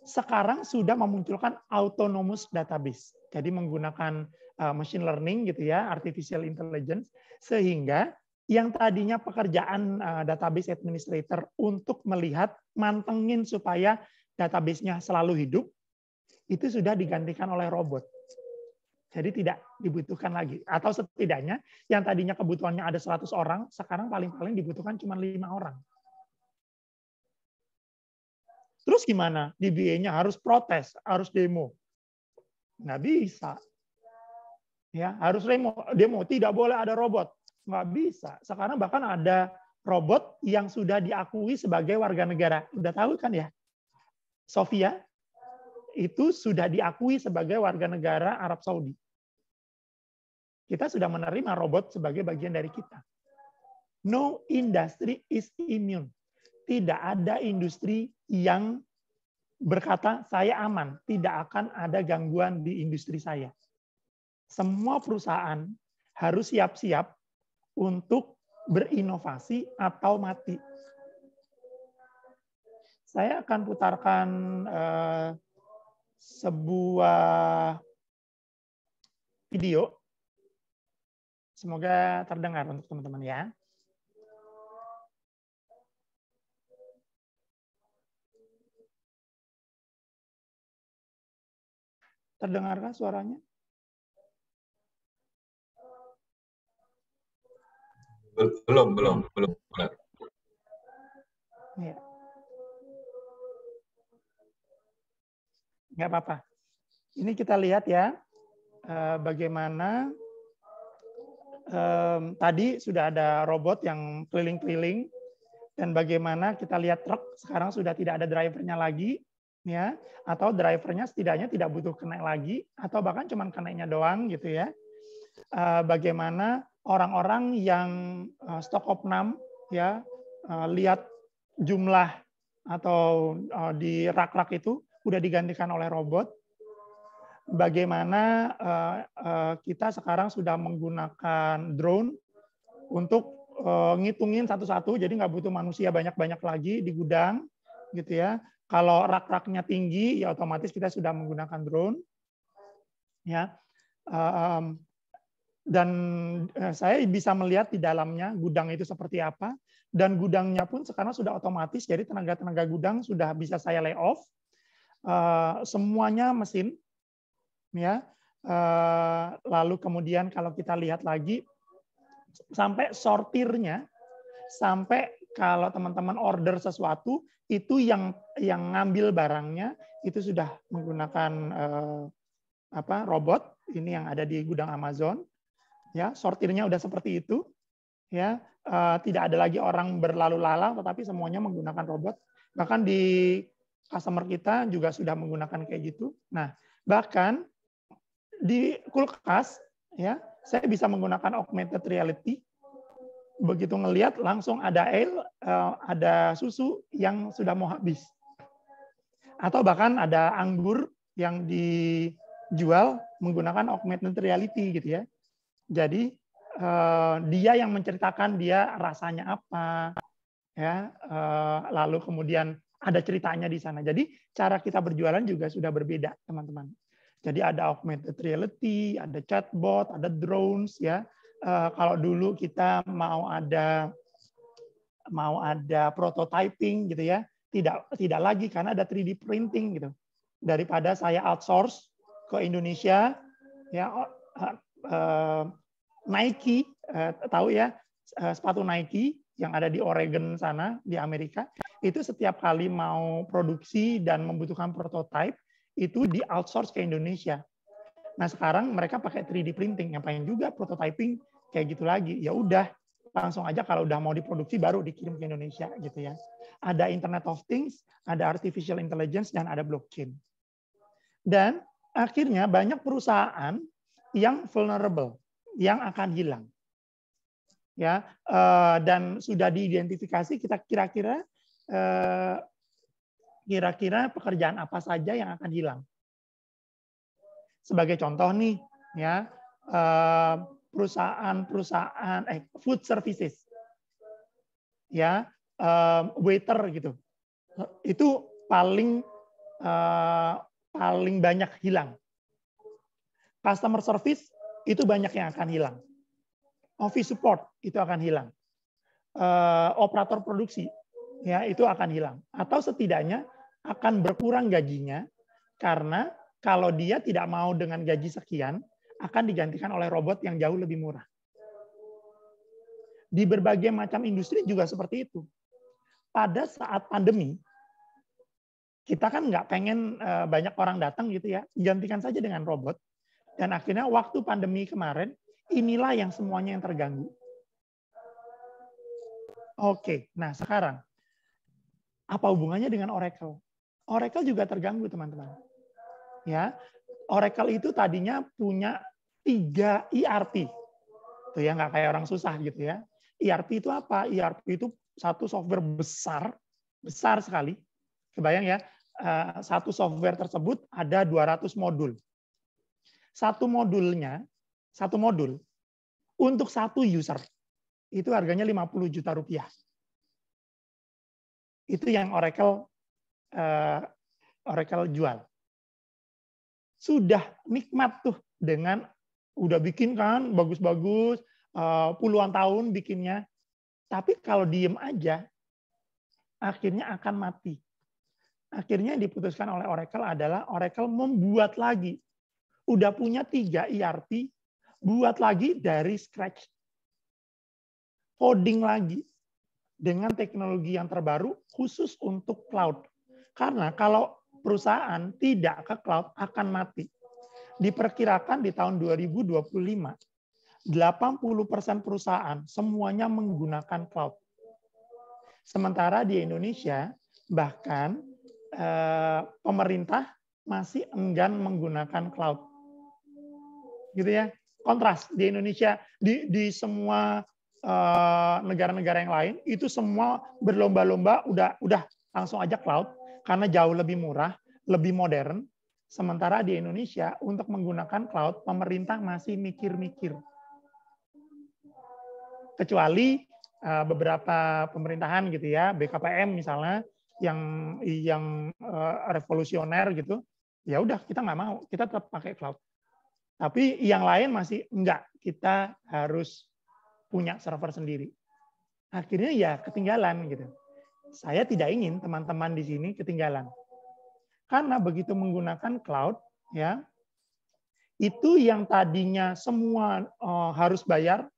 Speaker 2: Sekarang sudah memunculkan autonomous database. Jadi menggunakan machine learning gitu ya, artificial intelligence, sehingga yang tadinya pekerjaan database administrator untuk melihat, mantengin supaya database-nya selalu hidup, itu sudah digantikan oleh robot. Jadi tidak dibutuhkan lagi. Atau setidaknya yang tadinya kebutuhannya ada 100 orang, sekarang paling-paling dibutuhkan cuma 5 orang. Terus gimana? DBA-nya harus protes, harus demo. Nggak bisa. Ya, harus demo, tidak boleh ada robot. Nggak bisa. Sekarang bahkan ada robot yang sudah diakui sebagai warga negara. Udah tahu kan ya? Sofia itu sudah diakui sebagai warga negara Arab Saudi. Kita sudah menerima robot sebagai bagian dari kita. No industry is immune. Tidak ada industri yang berkata saya aman, tidak akan ada gangguan di industri saya. Semua perusahaan harus siap-siap untuk berinovasi atau mati. Saya akan putarkan sebuah video. Semoga terdengar untuk teman-teman ya. Terdengarkah suaranya?
Speaker 5: Belum.
Speaker 2: Ya. Nggak apa-apa. Ini kita lihat ya, bagaimana tadi sudah ada robot yang keliling-keliling, dan bagaimana kita lihat truk sekarang sudah tidak ada drivernya lagi, ya, atau drivernya setidaknya tidak butuh kena lagi, atau bahkan cuma kenanya doang gitu ya. Bagaimana orang-orang yang stok opnam ya, lihat jumlah atau di rak-rak itu udah digantikan oleh robot. Bagaimana kita sekarang sudah menggunakan drone untuk ngitungin satu-satu, jadi nggak butuh manusia banyak-banyak lagi di gudang, gitu ya. Kalau rak-raknya tinggi, ya otomatis kita sudah menggunakan drone, ya. Dan saya bisa melihat di dalamnya gudang itu seperti apa, dan gudangnya pun sekarang sudah otomatis, jadi tenaga-tenaga gudang sudah bisa saya lay off, semuanya mesin, ya. Lalu kemudian kalau kita lihat lagi sampai sortirnya, sampai kalau teman-teman order sesuatu itu yang ngambil barangnya itu sudah menggunakan robot ini yang ada di gudang Amazon, ya. Sortirnya udah seperti itu, ya. Tidak ada lagi orang berlalu lalang, tetapi semuanya menggunakan robot. Bahkan di customer kita juga sudah menggunakan kayak gitu. Nah, bahkan di kulkas, ya, saya bisa menggunakan augmented reality. Begitu ngelihat langsung ada ada susu yang sudah mau habis. Atau bahkan ada anggur yang dijual menggunakan augmented reality gitu ya. Jadi dia yang menceritakan dia rasanya apa, ya. Lalu kemudian ada ceritanya di sana. Jadi cara kita berjualan juga sudah berbeda, teman-teman. Jadi ada augmented reality, ada chatbot, ada drones, ya. Kalau dulu kita mau ada prototyping gitu ya, tidak lagi karena ada 3D printing gitu. Daripada saya outsource ke Indonesia, ya, Nike, tahu ya, sepatu Nike yang ada di Oregon sana di Amerika, itu setiap kali mau produksi dan membutuhkan prototype itu di outsource ke Indonesia. Nah, sekarang mereka pakai 3D printing, ngapain juga prototyping kayak gitu lagi. Ya udah, langsung aja kalau udah mau diproduksi baru dikirim ke Indonesia gitu ya. Ada Internet of Things, ada artificial intelligence, dan ada blockchain. Dan akhirnya banyak perusahaan yang vulnerable, yang akan hilang. Ya, dan sudah diidentifikasi kita kira-kira pekerjaan apa saja yang akan hilang. Sebagai contoh nih, ya, perusahaan food services, ya, waiter gitu, itu paling banyak hilang. Customer service itu banyak yang akan hilang. Office support itu akan hilang. Operator produksi, ya, itu akan hilang. Atau setidaknya akan berkurang gajinya karena kalau dia tidak mau dengan gaji sekian, akan digantikan oleh robot yang jauh lebih murah. Di berbagai macam industri juga seperti itu. Pada saat pandemi, kita kan nggak pengen banyak orang datang gitu ya, gantikan saja dengan robot. Dan akhirnya waktu pandemi kemarin, inilah yang semuanya yang terganggu. Oke, nah sekarang, apa hubungannya dengan Oracle? Oracle juga terganggu, teman-teman. Ya, Oracle itu tadinya punya 3 ERP. Tuh ya, nggak kayak orang susah gitu ya. ERP itu apa? ERP itu satu software besar sekali. Kebayang ya, satu software tersebut ada 200 modul. Satu modul untuk satu user itu harganya 50 juta rupiah. Itu yang Oracle jual. Sudah nikmat tuh dengan udah bikin kan bagus-bagus, puluhan tahun bikinnya. Tapi kalau diem aja, akhirnya akan mati. Akhirnya yang diputuskan oleh Oracle adalah Oracle membuat lagi. Udah punya 3 ERP, buat lagi dari scratch. Coding lagi dengan teknologi yang terbaru khusus untuk cloud. Karena kalau perusahaan tidak ke cloud akan mati. Diperkirakan di tahun 2025, 80% perusahaan semuanya menggunakan cloud. Sementara di Indonesia, bahkan pemerintah masih enggan menggunakan cloud. Gitu ya. Kontras di Indonesia, di semua negara-negara yang lain itu semua berlomba-lomba udah langsung aja cloud karena jauh lebih murah, lebih modern. Sementara di Indonesia untuk menggunakan cloud pemerintah masih mikir-mikir. Kecuali beberapa pemerintahan gitu ya, BKPM misalnya yang revolusioner gitu, ya udah kita nggak mau, kita tetap pakai cloud. Tapi yang lain masih enggak, kita harus punya server sendiri. Akhirnya ya ketinggalan gitu. Saya tidak ingin teman-teman di sini ketinggalan. Karena begitu menggunakan cloud, ya itu yang tadinya semua harus bayar,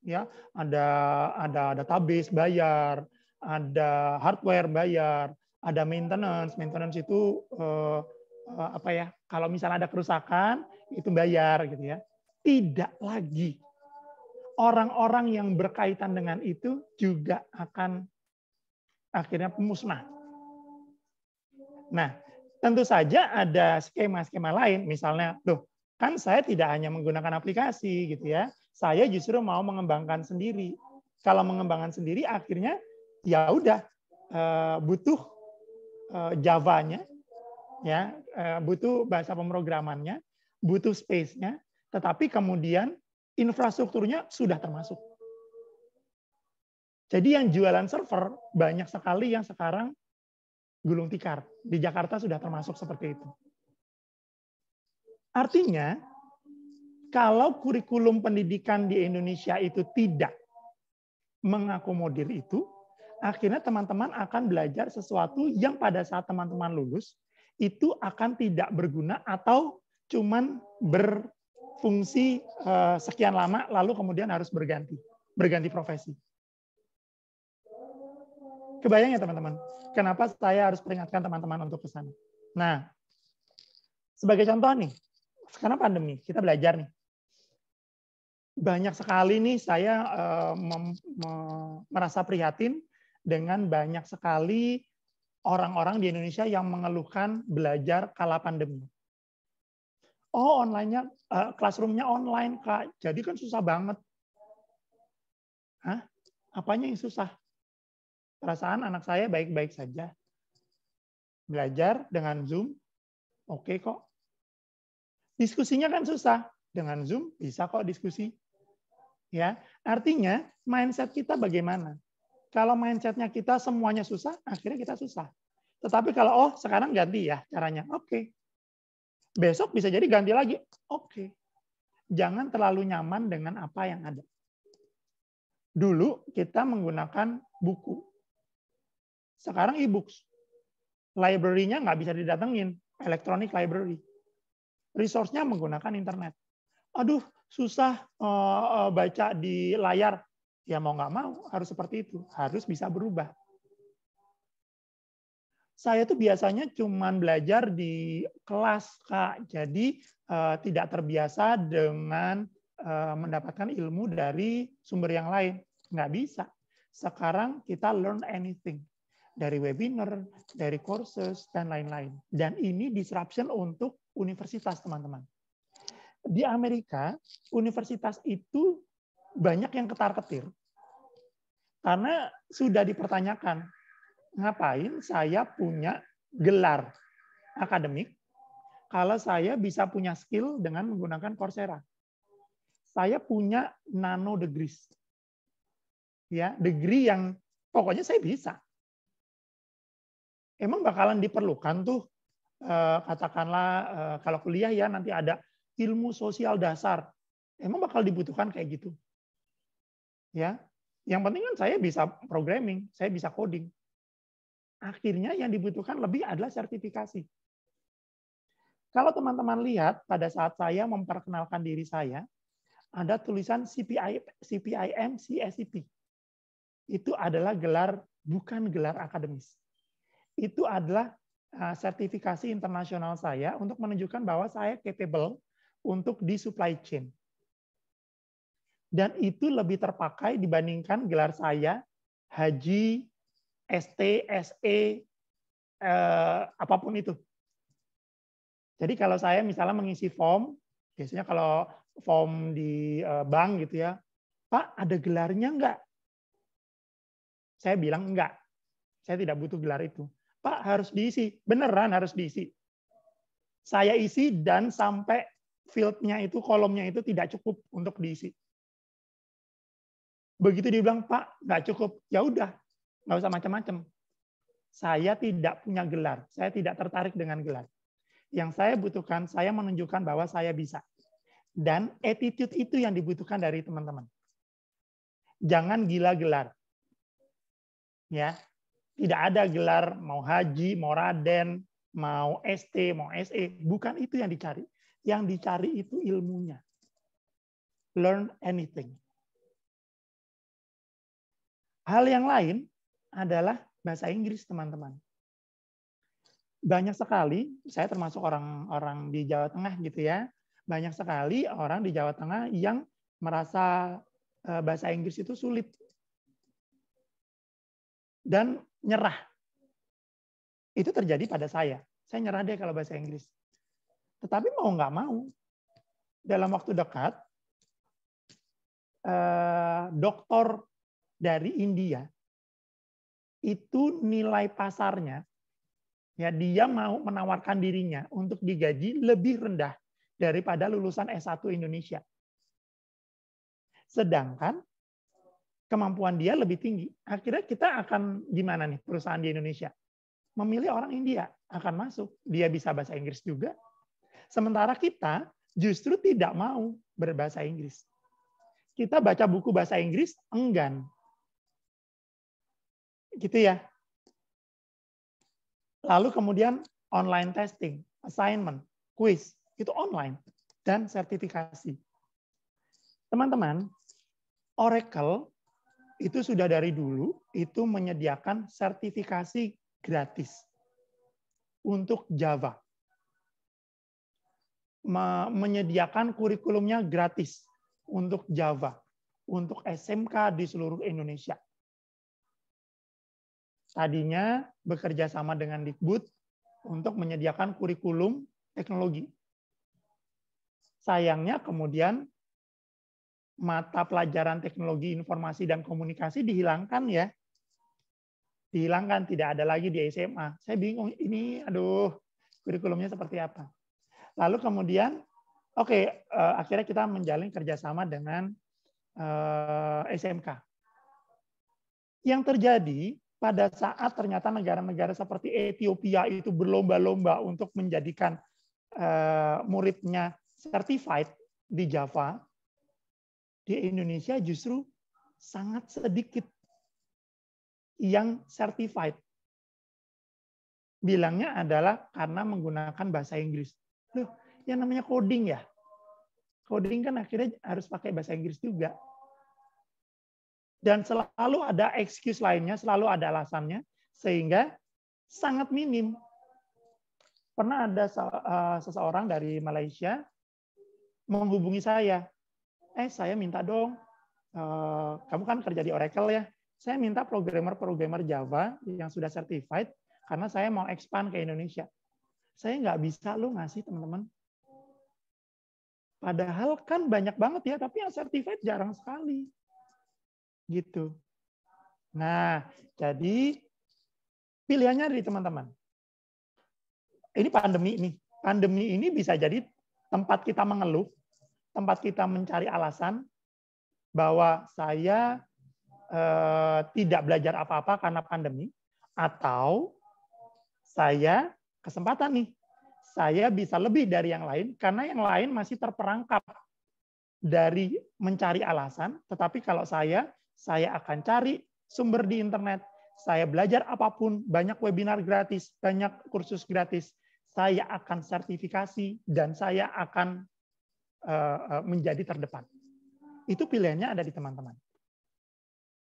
Speaker 2: ya ada database bayar, ada hardware bayar, ada maintenance itu apa ya? Kalau misalnya ada kerusakan itu bayar gitu ya. Tidak lagi. Orang-orang yang berkaitan dengan itu juga akan akhirnya musnah. Nah, tentu saja ada skema-skema lain, misalnya, loh, kan saya tidak hanya menggunakan aplikasi gitu ya, saya justru mau mengembangkan sendiri. Kalau mengembangkan sendiri, akhirnya ya udah butuh Java-nya, ya, butuh bahasa pemrogramannya, butuh space-nya, tetapi kemudian infrastrukturnya sudah termasuk. Jadi yang jualan server banyak sekali yang sekarang gulung tikar. Di Jakarta sudah termasuk seperti itu. Artinya, kalau kurikulum pendidikan di Indonesia itu tidak mengakomodir itu, akhirnya teman-teman akan belajar sesuatu yang pada saat teman-teman lulus, itu akan tidak berguna atau cuman berfungsi sekian lama, lalu kemudian harus berganti profesi. Kebayang ya teman-teman, kenapa saya harus peringatkan teman-teman untuk ke sana. Nah, sebagai contoh nih, sekarang pandemi, kita belajar nih. Banyak sekali nih saya merasa prihatin dengan banyak sekali orang-orang di Indonesia yang mengeluhkan belajar kala pandemi. Oh, online-nya, classroom-nya online, Kak. Jadi kan susah banget. Hah? Apanya yang susah? Perasaan anak saya baik-baik saja. Belajar dengan Zoom, oke kok. Diskusinya kan susah. Dengan Zoom bisa kok diskusi. Ya, artinya mindset kita bagaimana? Kalau mindsetnya kita semuanya susah, akhirnya kita susah. Tetapi kalau sekarang ganti ya caranya, oke. Besok bisa jadi ganti lagi, oke. Jangan terlalu nyaman dengan apa yang ada. Dulu kita menggunakan buku. Sekarang e-books. Library-nya nggak bisa didatengin, electronic library. Resource-nya menggunakan internet. aduh susah baca di layar. Ya mau nggak mau harus seperti itu, harus bisa berubah. Saya tuh biasanya cuman belajar di kelas, Kak. Jadi tidak terbiasa dengan mendapatkan ilmu dari sumber yang lain. Nggak bisa. Sekarang kita learn anything. Dari webinar, dari courses, dan lain-lain. Dan ini disruption untuk universitas, teman-teman. Di Amerika, universitas itu banyak yang ketar-ketir. Karena sudah dipertanyakan, ngapain saya punya gelar akademik kalau saya bisa punya skill dengan menggunakan Coursera. Saya punya nano degrees. Ya, degree yang pokoknya saya bisa. Emang bakalan diperlukan tuh katakanlah kalau kuliah ya nanti ada ilmu sosial dasar. Emang bakal dibutuhkan kayak gitu. Ya. Yang penting kan saya bisa programming, saya bisa coding. Akhirnya yang dibutuhkan lebih adalah sertifikasi. Kalau teman-teman lihat pada saat saya memperkenalkan diri saya, ada tulisan CPIM CSCP. Itu adalah gelar, bukan gelar akademis. Itu adalah sertifikasi internasional saya untuk menunjukkan bahwa saya capable untuk di supply chain. Dan itu lebih terpakai dibandingkan gelar saya haji, ST, SE, apapun itu. Jadi kalau saya misalnya mengisi form, biasanya kalau form di bank gitu ya, Pak ada gelarnya enggak? Saya bilang enggak, saya tidak butuh gelar itu. Pak harus diisi, beneran harus diisi. Saya isi dan sampai field-nya itu, kolomnya itu tidak cukup untuk diisi. Begitu dia bilang, Pak nggak cukup, ya udah, nggak usah macam-macam. Saya tidak punya gelar, saya tidak tertarik dengan gelar. Yang saya butuhkan, saya menunjukkan bahwa saya bisa. Dan attitude itu yang dibutuhkan dari teman-teman. Jangan gila gelar. Ya, tidak ada gelar mau haji, mau raden, mau ST, mau SE. Bukan itu yang dicari. Yang dicari itu ilmunya. Learn anything. Hal yang lain adalah bahasa Inggris, teman-teman. Banyak sekali, saya termasuk orang di Jawa Tengah gitu ya, banyak sekali orang di Jawa Tengah yang merasa bahasa Inggris itu sulit. Dan nyerah. Itu terjadi pada saya. Saya nyerah deh kalau bahasa Inggris. Tetapi mau nggak mau, dalam waktu dekat, doktor dari India itu nilai pasarnya, ya dia mau menawarkan dirinya untuk digaji lebih rendah daripada lulusan S1 Indonesia. Sedangkan kemampuan dia lebih tinggi. Akhirnya kita akan gimana nih perusahaan di Indonesia? Memilih orang India akan masuk. Dia bisa bahasa Inggris juga. Sementara kita justru tidak mau berbahasa Inggris. Kita baca buku bahasa Inggris enggan. Gitu ya. Lalu kemudian online testing, assignment, quiz, itu online. Dan sertifikasi. Teman-teman, Oracle itu sudah dari dulu itu menyediakan sertifikasi gratis untuk Java. Menyediakan kurikulumnya gratis untuk Java, untuk SMK di seluruh Indonesia. Tadinya bekerja sama dengan Dikbud untuk menyediakan kurikulum teknologi. Sayangnya kemudian mata pelajaran teknologi informasi dan komunikasi dihilangkan ya. Dihilangkan, tidak ada lagi di SMA. Saya bingung, ini aduh, kurikulumnya seperti apa. Lalu kemudian, akhirnya kita menjalin kerjasama dengan SMK. Yang terjadi pada saat ternyata negara-negara seperti Ethiopia itu berlomba-lomba untuk menjadikan muridnya certified di Java, di Indonesia justru sangat sedikit yang certified. Bilangnya adalah karena menggunakan bahasa Inggris. Loh, yang namanya coding ya. coding kan akhirnya harus pakai bahasa Inggris juga. Dan selalu ada excuse lainnya, selalu ada alasannya, sehingga sangat minim. Pernah ada seseorang dari Malaysia menghubungi saya. Saya minta dong, kamu kan kerja di Oracle ya, saya minta programmer Java yang sudah certified, karena saya mau expand ke Indonesia. Saya nggak bisa lo ngasih, teman-teman. Padahal kan banyak banget ya, tapi yang certified jarang sekali. Gitu. Nah, jadi pilihannya dari teman-teman. Ini pandemi nih. Pandemi ini bisa jadi tempat kita mengeluh, tempat kita mencari alasan bahwa saya tidak belajar apa-apa karena pandemi, atau saya kesempatan nih, saya bisa lebih dari yang lain karena yang lain masih terperangkap dari mencari alasan, tetapi kalau saya akan cari sumber di internet, saya belajar apapun, banyak webinar gratis, banyak kursus gratis, saya akan sertifikasi, dan saya akan menjadi terdepan. Itu pilihannya ada di teman-teman.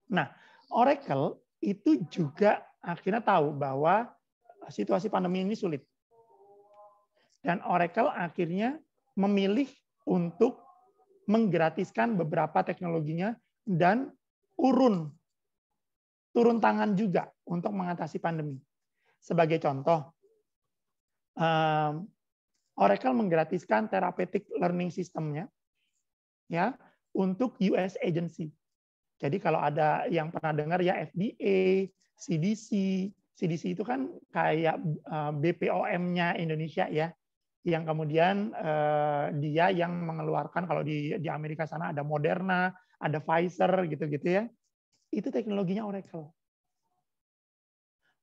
Speaker 2: Nah, Oracle itu juga akhirnya tahu bahwa situasi pandemi ini sulit. Dan Oracle akhirnya memilih untuk menggratiskan beberapa teknologinya dan turun tangan juga untuk mengatasi pandemi. Sebagai contoh, Oracle menggratiskan therapeutic learning system-nya ya untuk US agency. Jadi kalau ada yang pernah dengar ya FDA, CDC itu kan kayak BPOM-nya Indonesia ya, yang kemudian dia yang mengeluarkan, kalau di Amerika sana ada Moderna, ada Pfizer gitu-gitu ya. Itu teknologinya Oracle.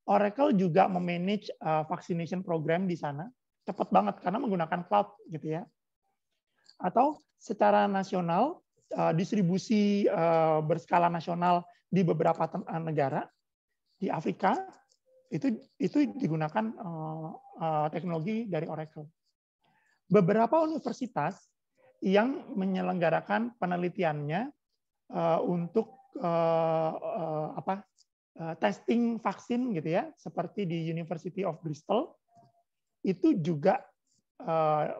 Speaker 2: Oracle juga memanage vaccination program di sana, cepat banget karena menggunakan cloud gitu ya. Atau secara nasional, distribusi berskala nasional di beberapa negara di Afrika itu digunakan teknologi dari Oracle. Beberapa universitas yang menyelenggarakan penelitiannya untuk testing vaksin gitu ya, seperti di University of Bristol, itu juga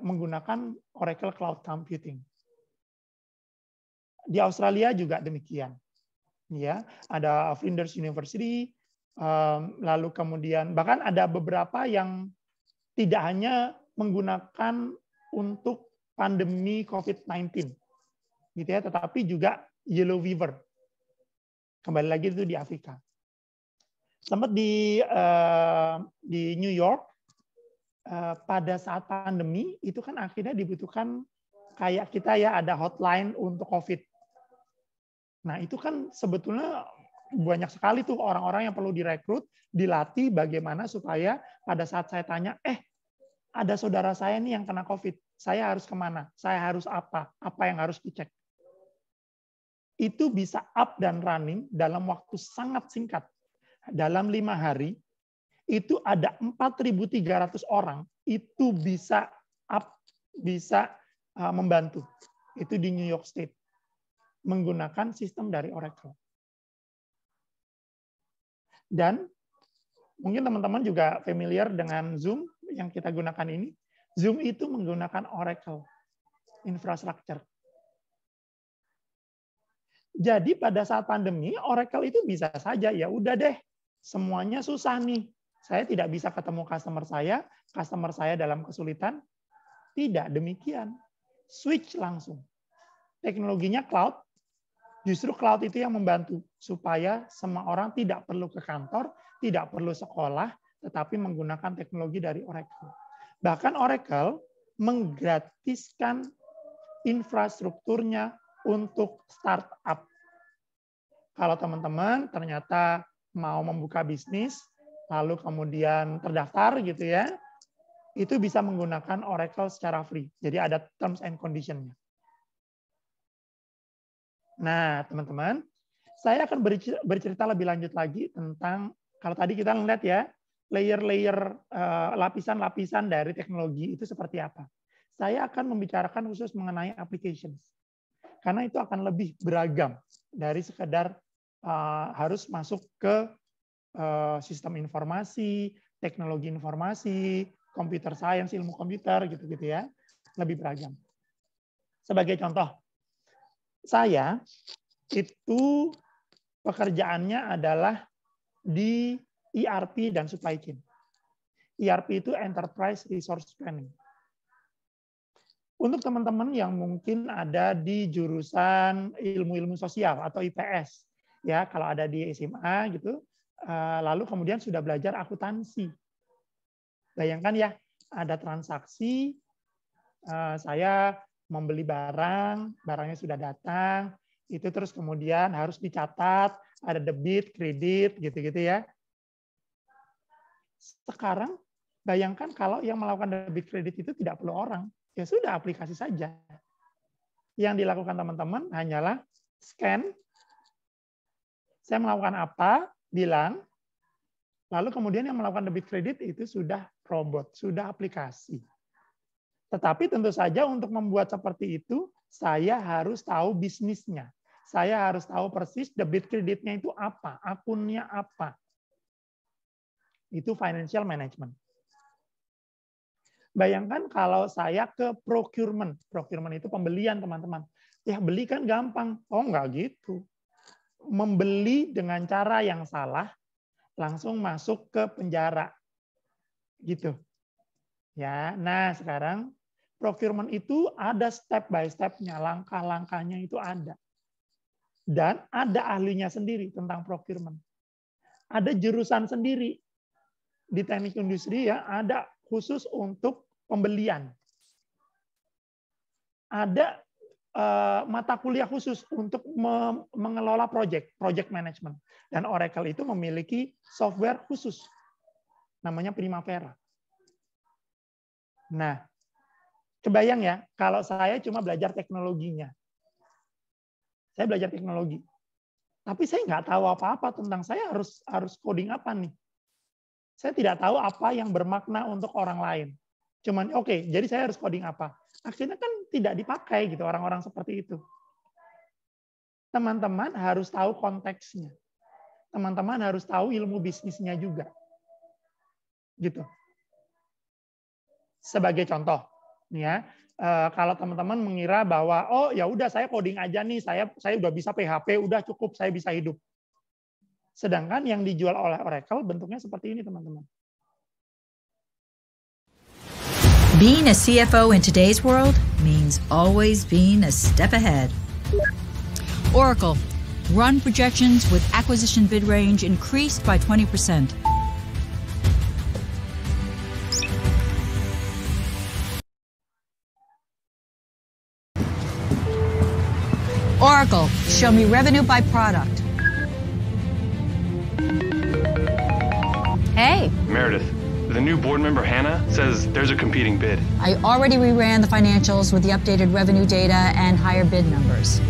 Speaker 2: menggunakan Oracle Cloud Computing. Di Australia juga demikian. Ya, ada Flinders University, lalu kemudian bahkan ada beberapa yang tidak hanya menggunakan untuk pandemi COVID-19, gitu ya, tetapi juga yellow fever. Kembali lagi itu di Afrika. Sempat di New York pada saat pandemi itu kan akhirnya dibutuhkan kayak kita ya ada hotline untuk COVID. Nah itu kan sebetulnya banyak sekali tuh orang-orang yang perlu direkrut, dilatih bagaimana supaya pada saat saya tanya, ada saudara saya nih yang kena COVID, saya harus kemana? Saya harus apa? Apa yang harus dicek? Itu bisa up dan running dalam waktu sangat singkat. Dalam 5 hari, itu ada 4.300 orang itu bisa membantu. Itu di New York State. Menggunakan sistem dari Oracle. Dan mungkin teman-teman juga familiar dengan Zoom yang kita gunakan ini. Zoom itu menggunakan Oracle infrastructure. Jadi pada saat pandemi, Oracle itu bisa saja, ya udah deh, semuanya susah nih. Saya tidak bisa ketemu customer saya dalam kesulitan. Tidak demikian. Switch langsung. Teknologinya cloud, justru cloud itu yang membantu supaya semua orang tidak perlu ke kantor, tidak perlu sekolah, tetapi menggunakan teknologi dari Oracle. Bahkan Oracle menggratiskan infrastrukturnya untuk startup. Kalau teman-teman ternyata mau membuka bisnis, lalu kemudian terdaftar gitu ya, itu bisa menggunakan Oracle secara free. Jadi ada terms and condition-nya. Nah, teman-teman, saya akan bercerita lebih lanjut lagi tentang, kalau tadi kita lihat ya, layer-layer, lapisan-lapisan dari teknologi itu seperti apa. saya akan membicarakan khusus mengenai applications. Karena itu akan lebih beragam dari sekedar harus masuk ke sistem informasi, teknologi informasi, computer science, ilmu komputer, gitu-gitu ya. Lebih beragam. Sebagai contoh, saya itu pekerjaannya adalah di ERP dan supply chain. ERP itu Enterprise Resource Planning. Untuk teman-teman yang mungkin ada di jurusan ilmu-ilmu sosial atau IPS, ya kalau ada di SMA gitu, lalu kemudian sudah belajar akuntansi. Bayangkan ya, ada transaksi, saya membeli barang, barangnya sudah datang, itu terus kemudian harus dicatat, ada debit, kredit, gitu-gitu ya. Sekarang bayangkan kalau yang melakukan debit kredit itu tidak perlu orang. Ya sudah, aplikasi saja. Yang dilakukan teman-teman hanyalah scan, saya melakukan apa, bilang, lalu kemudian yang melakukan debit kredit itu sudah robot, sudah aplikasi. Tetapi tentu saja untuk membuat seperti itu, saya harus tahu bisnisnya. Saya harus tahu persis debit kreditnya itu apa, akunnya apa. Itu financial management. Bayangkan kalau saya ke procurement. Procurement itu pembelian, teman-teman. Ya, beli kan gampang. Oh, enggak gitu. Membeli dengan cara yang salah, langsung masuk ke penjara. Gitu. Ya, nah sekarang procurement itu ada step by step-nya, langkah-langkahnya itu ada. Dan ada ahlinya sendiri tentang procurement. Ada jurusan sendiri di teknik industri ya, ada khusus untuk pembelian. Ada mata kuliah khusus untuk mengelola project management. Dan Oracle itu memiliki software khusus, namanya Primavera. Nah, kebayang ya, kalau saya cuma belajar teknologinya. Saya belajar teknologi. Tapi saya nggak tahu apa-apa tentang saya harus coding apa nih. Saya tidak tahu apa yang bermakna untuk orang lain. Cuman oke, jadi saya harus coding apa? Akhirnya kan tidak dipakai gitu orang-orang seperti itu. Teman-teman harus tahu konteksnya. Teman-teman harus tahu ilmu bisnisnya juga. Gitu. Sebagai contoh, ya, kalau teman-teman mengira bahwa oh ya udah saya coding aja nih, saya udah bisa PHP, udah cukup saya bisa hidup. Sedangkan yang dijual oleh Oracle bentuknya seperti ini, teman-teman.
Speaker 6: Being a CFO in today's world means always being a step ahead. Oracle, run projections with acquisition bid range increased by 20%. Oracle, show me revenue by product. Hey.
Speaker 7: Meredith, the new board member, Hannah, says there's a competing bid.
Speaker 6: I already reran the financials with the updated revenue data and higher bid numbers.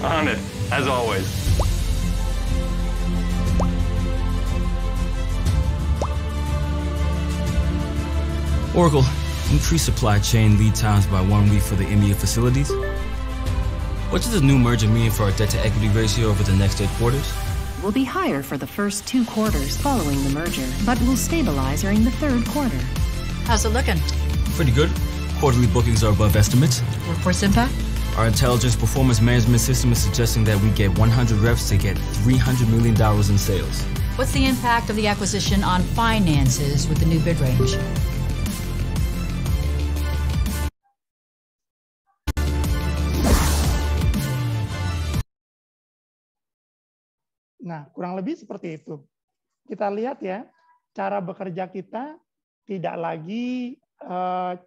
Speaker 7: On it, as always.
Speaker 8: Oracle, increase supply chain lead times by 1 week for the EMEA facilities. What does this new merger mean for our debt-to-equity ratio over the next 8 quarters?
Speaker 9: Will be higher for the first 2 quarters following the merger, but will stabilize during the 3rd quarter.
Speaker 6: How's it looking?
Speaker 8: Pretty good. Quarterly bookings are above estimates.
Speaker 6: Workforce impact?
Speaker 8: Our intelligence performance management system is suggesting that we get 100 reps to get $300 million in sales.
Speaker 6: What's the impact of the acquisition on finances with the new bid range?
Speaker 2: Nah, kurang lebih seperti itu. Kita lihat ya, cara bekerja kita tidak lagi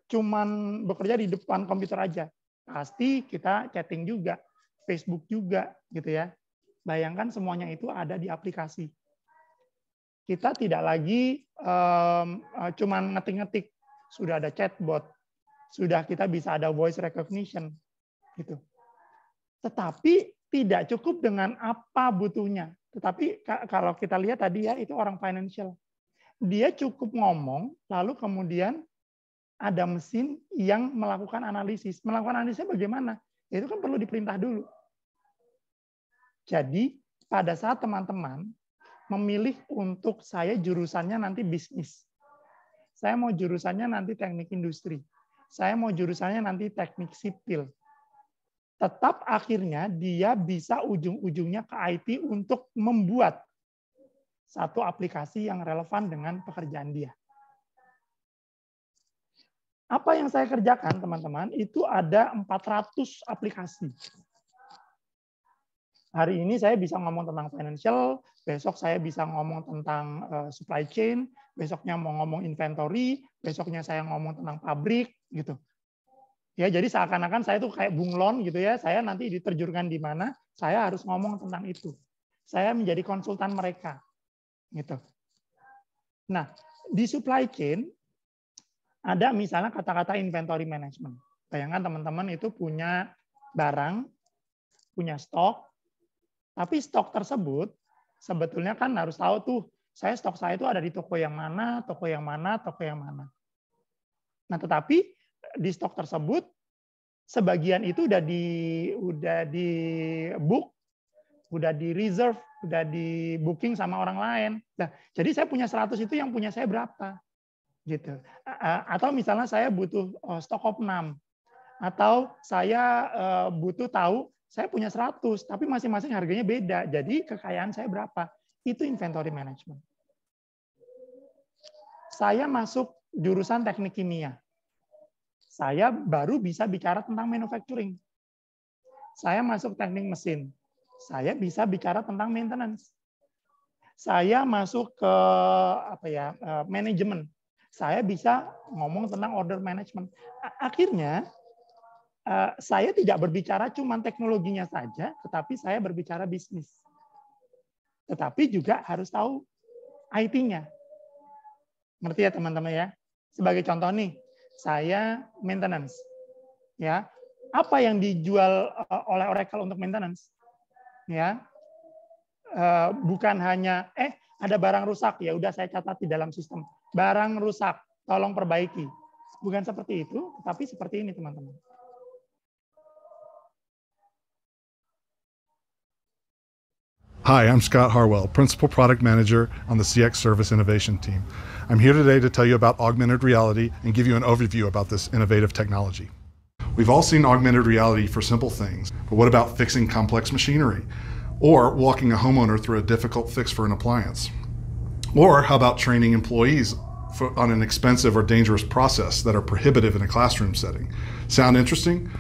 Speaker 2: cuman bekerja di depan komputer aja. Pasti kita chatting juga, Facebook juga, gitu ya. Bayangkan semuanya itu ada di aplikasi. Kita tidak lagi cuman ngetik-ngetik, sudah ada chatbot, sudah kita bisa ada voice recognition, gitu. Tetapi tidak cukup dengan apa butuhnya. Tetapi kalau kita lihat tadi ya, itu orang financial. Dia cukup ngomong, lalu kemudian ada mesin yang melakukan analisis. Melakukan analisisnya bagaimana? Itu kan perlu diperintah dulu. Jadi pada saat teman-teman memilih untuk saya jurusannya nanti bisnis, saya mau jurusannya nanti teknik industri, saya mau jurusannya nanti teknik sipil, tetap akhirnya dia bisa ujung-ujungnya ke IT untuk membuat satu aplikasi yang relevan dengan pekerjaan dia. Apa yang saya kerjakan, teman-teman, itu ada 400 aplikasi. Hari ini saya bisa ngomong tentang financial, besok saya bisa ngomong tentang supply chain, besoknya mau ngomong inventory, besoknya saya ngomong tentang pabrik, gitu. Ya, jadi seakan-akan saya tuh kayak bunglon gitu ya, saya nanti diterjunkan di mana, saya harus ngomong tentang itu. Saya menjadi konsultan mereka. Gitu. Nah, di supply chain ada misalnya kata-kata inventory management. Bayangkan teman-teman itu punya barang, punya stok, tapi stok tersebut sebetulnya kan harus tahu tuh, stok saya itu ada di toko yang mana, toko yang mana, toko yang mana. Nah, tetapi di stok tersebut sebagian itu udah di book, udah di reserve, udah di booking sama orang lain. Nah, jadi saya punya 100 itu yang punya saya berapa? Gitu. Atau misalnya saya butuh stok of 6. Atau saya butuh tahu saya punya 100, tapi masing-masing harganya beda. Jadi kekayaan saya berapa? Itu inventory management. Saya masuk jurusan teknik kimia. Saya baru bisa bicara tentang manufacturing. Saya masuk teknik mesin. Saya bisa bicara tentang maintenance. Saya masuk ke manajemen. Saya bisa ngomong tentang order management. Akhirnya saya tidak berbicara cuma teknologinya saja, tetapi saya berbicara bisnis. Tetapi juga harus tahu IT-nya. Ngerti ya teman-teman ya? Sebagai contoh nih, saya maintenance. Ya, apa yang dijual oleh Oracle untuk maintenance? Ya, bukan hanya ada barang rusak, ya udah saya catat di dalam sistem. Barang rusak, tolong perbaiki. Bukan seperti itu, tapi seperti ini teman-teman.
Speaker 10: Hi, I'm Scott Harwell, Principal Product Manager on the CX Service Innovation Team. I'm here today to tell you about augmented reality and give you an overview about this innovative technology. We've all seen augmented reality for simple things, but what about fixing complex machinery? Or walking a homeowner through a difficult fix for an appliance? Or how about training employees on an expensive or dangerous process that are prohibitive in a classroom setting? Sound interesting?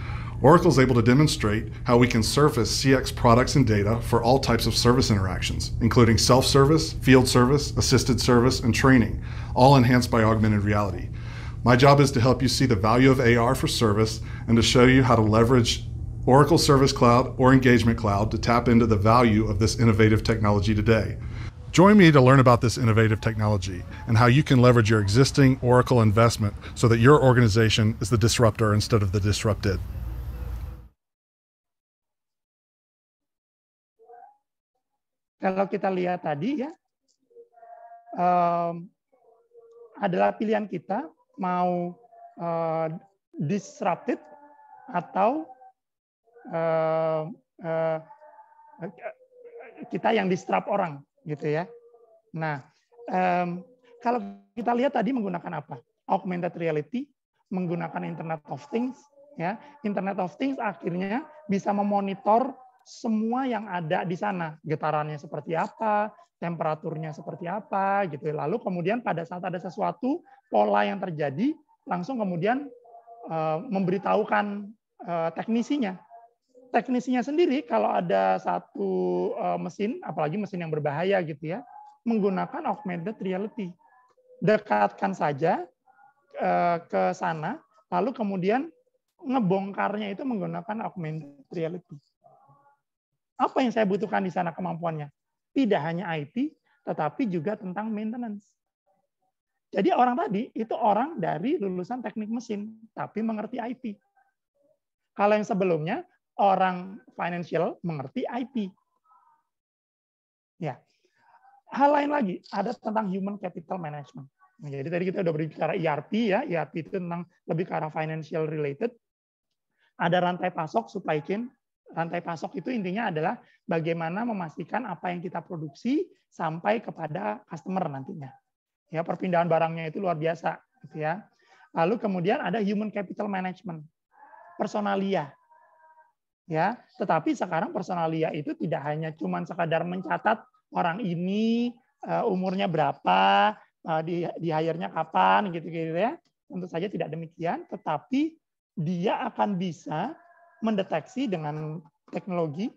Speaker 10: Oracle is able to demonstrate how we can surface CX products and data for all types of service interactions, including self-service, field service, assisted service, and training, all enhanced by augmented reality. My job is to help you see the value of AR for service and to show you how to leverage Oracle Service Cloud or Engagement Cloud to tap into the value of this innovative technology today. Join me to learn about this innovative technology and how you can leverage your existing Oracle investment so that your organization is the disruptor instead of the disrupted.
Speaker 2: Kalau kita lihat tadi ya, adalah pilihan kita mau disrupted atau kita yang disrupt orang, gitu ya. Nah, kalau kita lihat tadi menggunakan apa? Augmented reality, menggunakan Internet of Things, ya. Internet of Things akhirnya bisa memonitor semua yang ada di sana, getarannya seperti apa, temperaturnya seperti apa, gitu. Lalu kemudian pada saat ada sesuatu pola yang terjadi, langsung kemudian memberitahukan teknisinya. Teknisinya sendiri kalau ada satu mesin, apalagi mesin yang berbahaya gitu ya, menggunakan augmented reality. Dekatkan saja ke sana, lalu kemudian ngebongkarnya itu menggunakan augmented reality. Apa yang saya butuhkan di sana kemampuannya? Tidak hanya IT, tetapi juga tentang maintenance. Jadi orang tadi itu orang dari lulusan teknik mesin, tapi mengerti IT. Kalau yang sebelumnya, orang financial mengerti IT. Ya. Hal lain lagi, ada tentang human capital management. Nah, jadi tadi kita udah berbicara ERP ya, ERP itu tentang lebih ke arah financial related. Ada rantai pasok, supply chain. Rantai pasok itu intinya adalah bagaimana memastikan apa yang kita produksi sampai kepada customer nantinya. Ya, perpindahan barangnya itu luar biasa, gitu ya. Lalu kemudian ada human capital management, personalia. Ya, tetapi sekarang personalia itu tidak hanya cuma sekadar mencatat orang ini umurnya berapa, di hire-nya kapan, gitu-gitu ya. Tentu saja tidak demikian, tetapi dia akan bisa mendeteksi dengan teknologi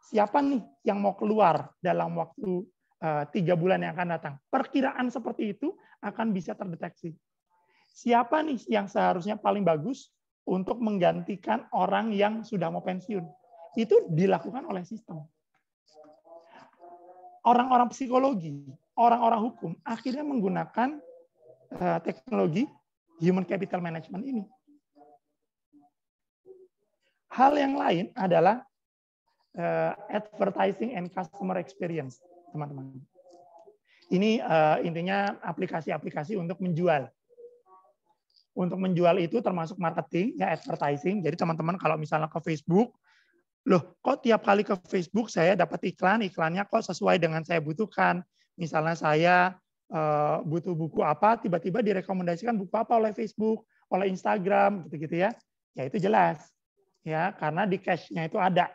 Speaker 2: siapa nih yang mau keluar dalam waktu 3 bulan yang akan datang. Perkiraan seperti itu akan bisa terdeteksi. Siapa nih yang seharusnya paling bagus untuk menggantikan orang yang sudah mau pensiun. Itu dilakukan oleh sistem. Orang-orang psikologi, orang-orang hukum akhirnya menggunakan teknologi human capital management ini. Hal yang lain adalah advertising and customer experience, teman-teman. Ini intinya aplikasi-aplikasi untuk menjual. Untuk menjual itu termasuk marketing, ya advertising. Jadi teman-teman kalau misalnya ke Facebook, loh kok tiap kali ke Facebook saya dapat iklannya kok sesuai dengan saya butuhkan. Misalnya saya butuh buku apa, tiba-tiba direkomendasikan buku apa oleh Facebook, oleh Instagram, gitu-gitu ya. Ya itu jelas. Ya, karena di cache-nya itu ada.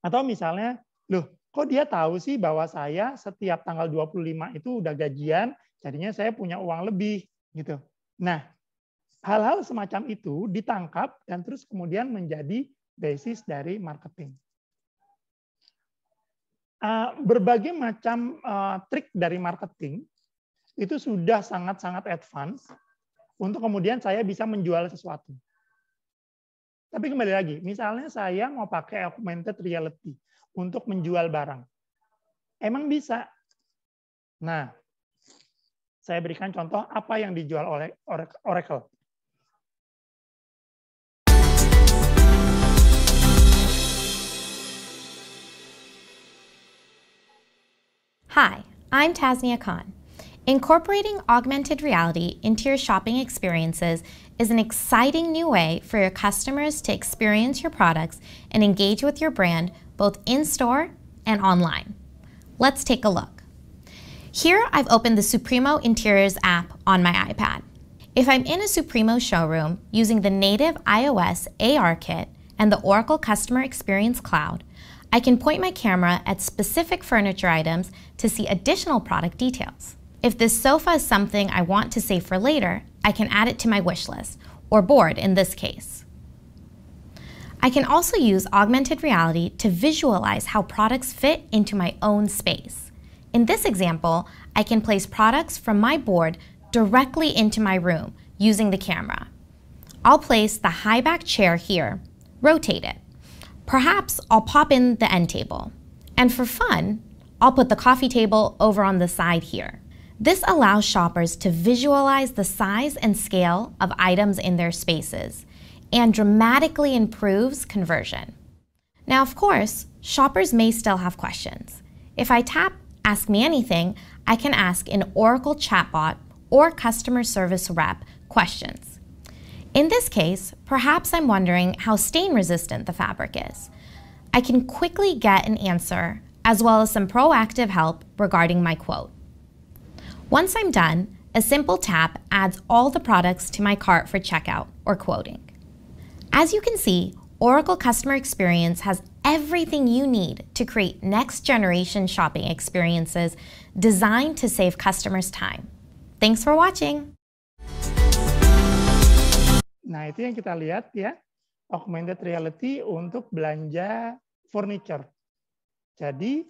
Speaker 2: Atau misalnya, loh kok dia tahu sih bahwa saya setiap tanggal 25 itu udah gajian, jadinya saya punya uang lebih, gitu. Nah, hal-hal semacam itu ditangkap dan terus kemudian menjadi basis dari marketing. Berbagai macam trik dari marketing itu sudah sangat-sangat advance untuk kemudian saya bisa menjual sesuatu. Tapi kembali lagi, misalnya saya mau pakai augmented reality untuk menjual barang. Emang bisa? Nah, saya berikan contoh apa yang dijual oleh Oracle.
Speaker 11: Hi, I'm Tasnia Khan. Incorporating augmented reality into your shopping experiences is an exciting new way for your customers to experience your products and engage with your brand both in-store and online. Let's take a look. Here I've opened the Supremo Interiors app on my iPad. If I'm in a Supremo showroom using the native iOS AR kit and the Oracle Customer Experience Cloud, I can point my camera at specific furniture items to see additional product details. If this sofa is something I want to save for later, I can add it to my wish list, or board in this case. I can also use augmented reality to visualize how products fit into my own space. In this example, I can place products from my board directly into my room using the camera. I'll place the high back chair here, rotate it. Perhaps I'll pop in the end table. And for fun, I'll put the coffee table over on the side here. This allows shoppers to visualize the size and scale of items in their spaces and dramatically improves conversion. Now, of course, shoppers may still have questions. If I tap Ask Me Anything, I can ask an Oracle chatbot or customer service rep questions. In this case, perhaps I'm wondering how stain-resistant the fabric is. I can quickly get an answer as well as some proactive help regarding my quote. Once I'm done, a simple tap adds all the products to my cart for checkout or quoting. As you can see, Oracle Customer Experience has everything you need to create next-generation shopping experiences designed to save customers time. Thanks for watching.
Speaker 2: Nah, itu yang kita lihat ya, augmented reality untuk belanja furniture. Jadi,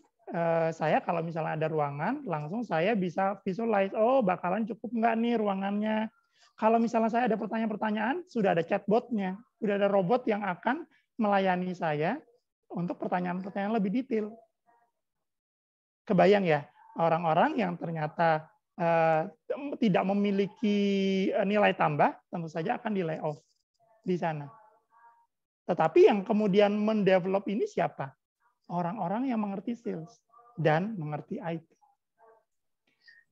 Speaker 2: saya kalau misalnya ada ruangan, langsung saya bisa visualize, oh bakalan cukup nggak nih ruangannya. Kalau misalnya saya ada pertanyaan-pertanyaan, sudah ada chatbotnya, sudah ada robot yang akan melayani saya untuk pertanyaan-pertanyaan lebih detail. Kebayang ya, orang-orang yang ternyata tidak memiliki nilai tambah, tentu saja akan di layoff di sana. Tetapi yang kemudian mendevelop ini siapa? Orang-orang yang mengerti sales dan mengerti IT.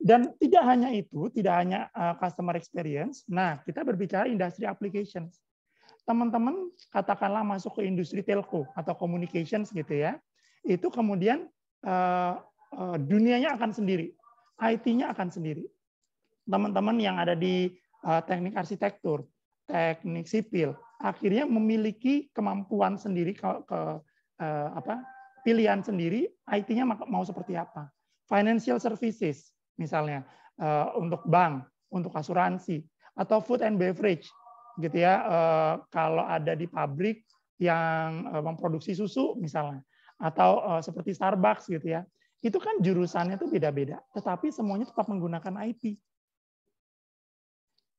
Speaker 2: Dan tidak hanya itu, tidak hanya customer experience. Nah, kita berbicara industri applications. Teman-teman katakanlah masuk ke industri telco atau communications gitu ya. Itu kemudian dunianya akan sendiri, IT-nya akan sendiri. Teman-teman yang ada di teknik arsitektur, teknik sipil, akhirnya memiliki kemampuan sendiri pilihan sendiri, IT-nya mau seperti apa. Financial services, misalnya untuk bank, untuk asuransi, atau food and beverage, gitu ya. Kalau ada di pabrik yang memproduksi susu, misalnya, atau seperti Starbucks, gitu ya. Itu kan jurusannya itu beda-beda, tetapi semuanya tetap menggunakan IT.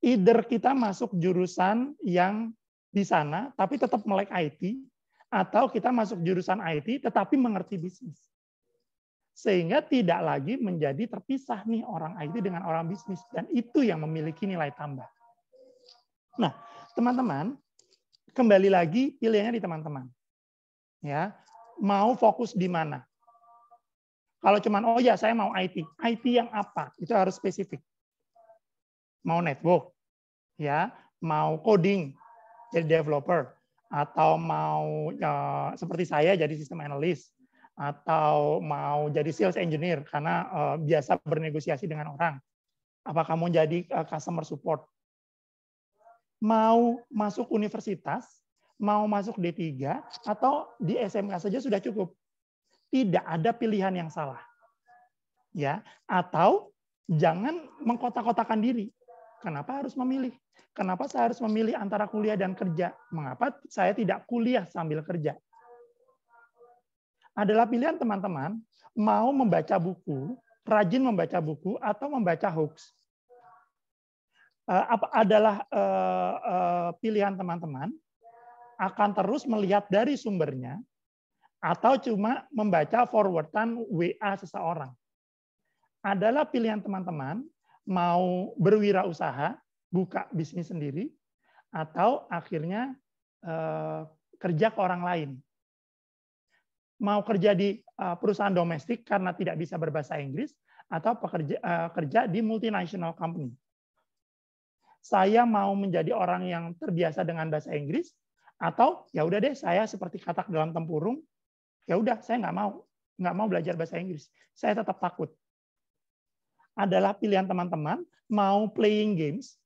Speaker 2: Either kita masuk jurusan yang di sana, tapi tetap melek IT, atau kita masuk jurusan IT, tetapi mengerti bisnis. Sehingga tidak lagi menjadi terpisah nih orang IT dengan orang bisnis. Dan itu yang memiliki nilai tambah. Nah, teman-teman, kembali lagi pilihannya di teman-teman. Ya, mau fokus di mana? Kalau cuman, oh ya saya mau IT. IT yang apa? Itu harus spesifik. Mau network, ya, mau coding, jadi developer, atau mau seperti saya jadi sistem analis, atau mau jadi sales engineer karena biasa bernegosiasi dengan orang. Apakah mau jadi customer support? Mau masuk universitas, mau masuk D3, atau di SMK saja sudah cukup. Tidak ada pilihan yang salah. Ya, atau jangan mengkotak-kotakan diri. Kenapa harus memilih? Kenapa saya harus memilih antara kuliah dan kerja? Mengapa saya tidak kuliah sambil kerja? Adalah pilihan teman-teman mau membaca buku, rajin membaca buku, atau membaca hoax. Adalah pilihan teman-teman akan terus melihat dari sumbernya, atau cuma membaca forwardan WA seseorang. Adalah pilihan teman-teman mau berwirausaha, buka bisnis sendiri, atau akhirnya kerja ke orang lain. Mau kerja di perusahaan domestik karena tidak bisa berbahasa Inggris, atau kerja di multinational company. Saya mau menjadi orang yang terbiasa dengan bahasa Inggris, atau ya udah deh saya seperti katak dalam tempurung, ya udah saya nggak mau belajar bahasa Inggris, saya tetap takut. Adalah pilihan teman-teman mau playing games,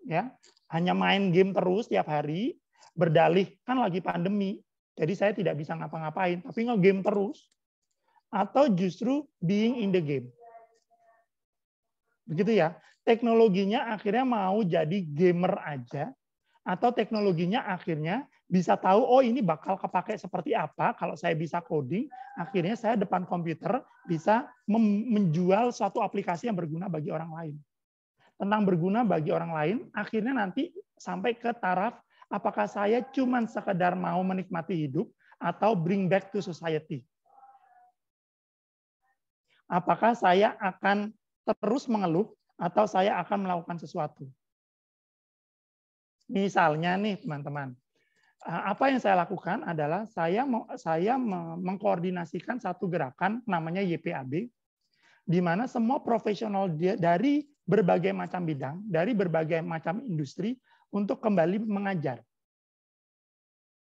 Speaker 2: ya hanya main game terus tiap hari, berdalih kan lagi pandemi, jadi saya tidak bisa ngapa-ngapain, tapi nge-game terus, atau justru being in the game. Begitu ya, teknologinya akhirnya mau jadi gamer aja, atau teknologinya akhirnya bisa tahu, oh ini bakal kepake seperti apa, kalau saya bisa coding, akhirnya saya depan komputer bisa menjual suatu aplikasi yang berguna bagi orang lain. Tentang berguna bagi orang lain, akhirnya nanti sampai ke taraf, apakah saya cuma sekedar mau menikmati hidup, atau bring back to society. Apakah saya akan terus mengeluh, atau saya akan melakukan sesuatu. Misalnya nih teman-teman, apa yang saya lakukan adalah saya mengkoordinasikan satu gerakan namanya YPAB, di mana semua profesional dari berbagai macam bidang, dari berbagai macam industri untuk kembali mengajar.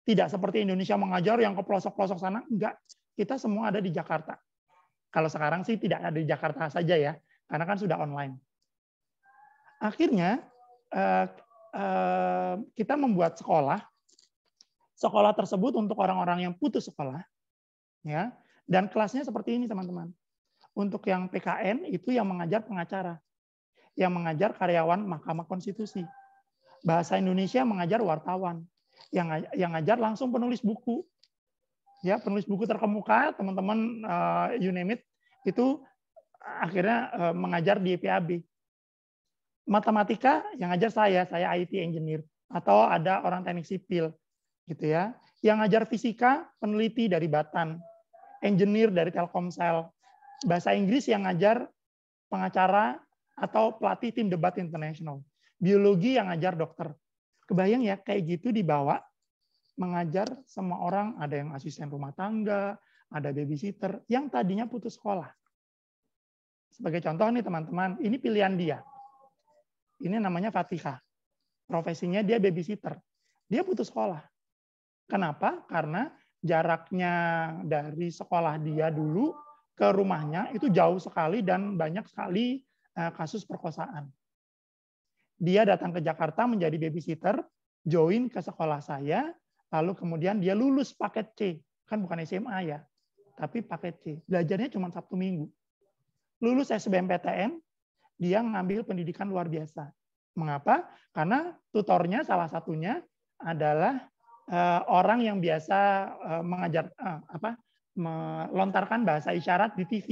Speaker 2: Tidak seperti Indonesia mengajar yang ke pelosok-pelosok sana, enggak. Kita semua ada di Jakarta. Kalau sekarang sih tidak ada di Jakarta saja ya, karena kan sudah online. Akhirnya kita membuat sekolah tersebut untuk orang-orang yang putus sekolah, ya, dan kelasnya seperti ini teman-teman. Untuk yang PKN itu yang mengajar pengacara, yang mengajar karyawan Mahkamah Konstitusi, bahasa Indonesia mengajar wartawan, yang ngajar langsung penulis buku, ya penulis buku terkemuka teman-teman, you name it, itu akhirnya mengajar di IPAB. Matematika yang ngajar saya IT engineer, atau ada orang teknik sipil gitu ya. Yang ngajar fisika peneliti dari Batan, engineer dari Telkomsel. Bahasa Inggris yang ngajar pengacara atau pelatih tim debat internasional. Biologi yang ngajar dokter. Kebayang ya kayak gitu dibawa mengajar semua orang, ada yang asisten rumah tangga, ada babysitter yang tadinya putus sekolah. Sebagai contoh nih teman-teman, ini pilihan dia. Ini namanya Fatihah. Profesinya dia babysitter. Dia putus sekolah. Kenapa? Karena jaraknya dari sekolah dia dulu ke rumahnya itu jauh sekali dan banyak sekali kasus perkosaan. Dia datang ke Jakarta menjadi babysitter, join ke sekolah saya, lalu kemudian dia lulus paket C. Kan bukan SMA ya, tapi paket C. Belajarnya cuma Sabtu Minggu. Lulus SBMPTN, dia ngambil pendidikan luar biasa. Mengapa? Karena tutornya salah satunya adalah orang yang biasa mengajar melontarkan bahasa isyarat di TV.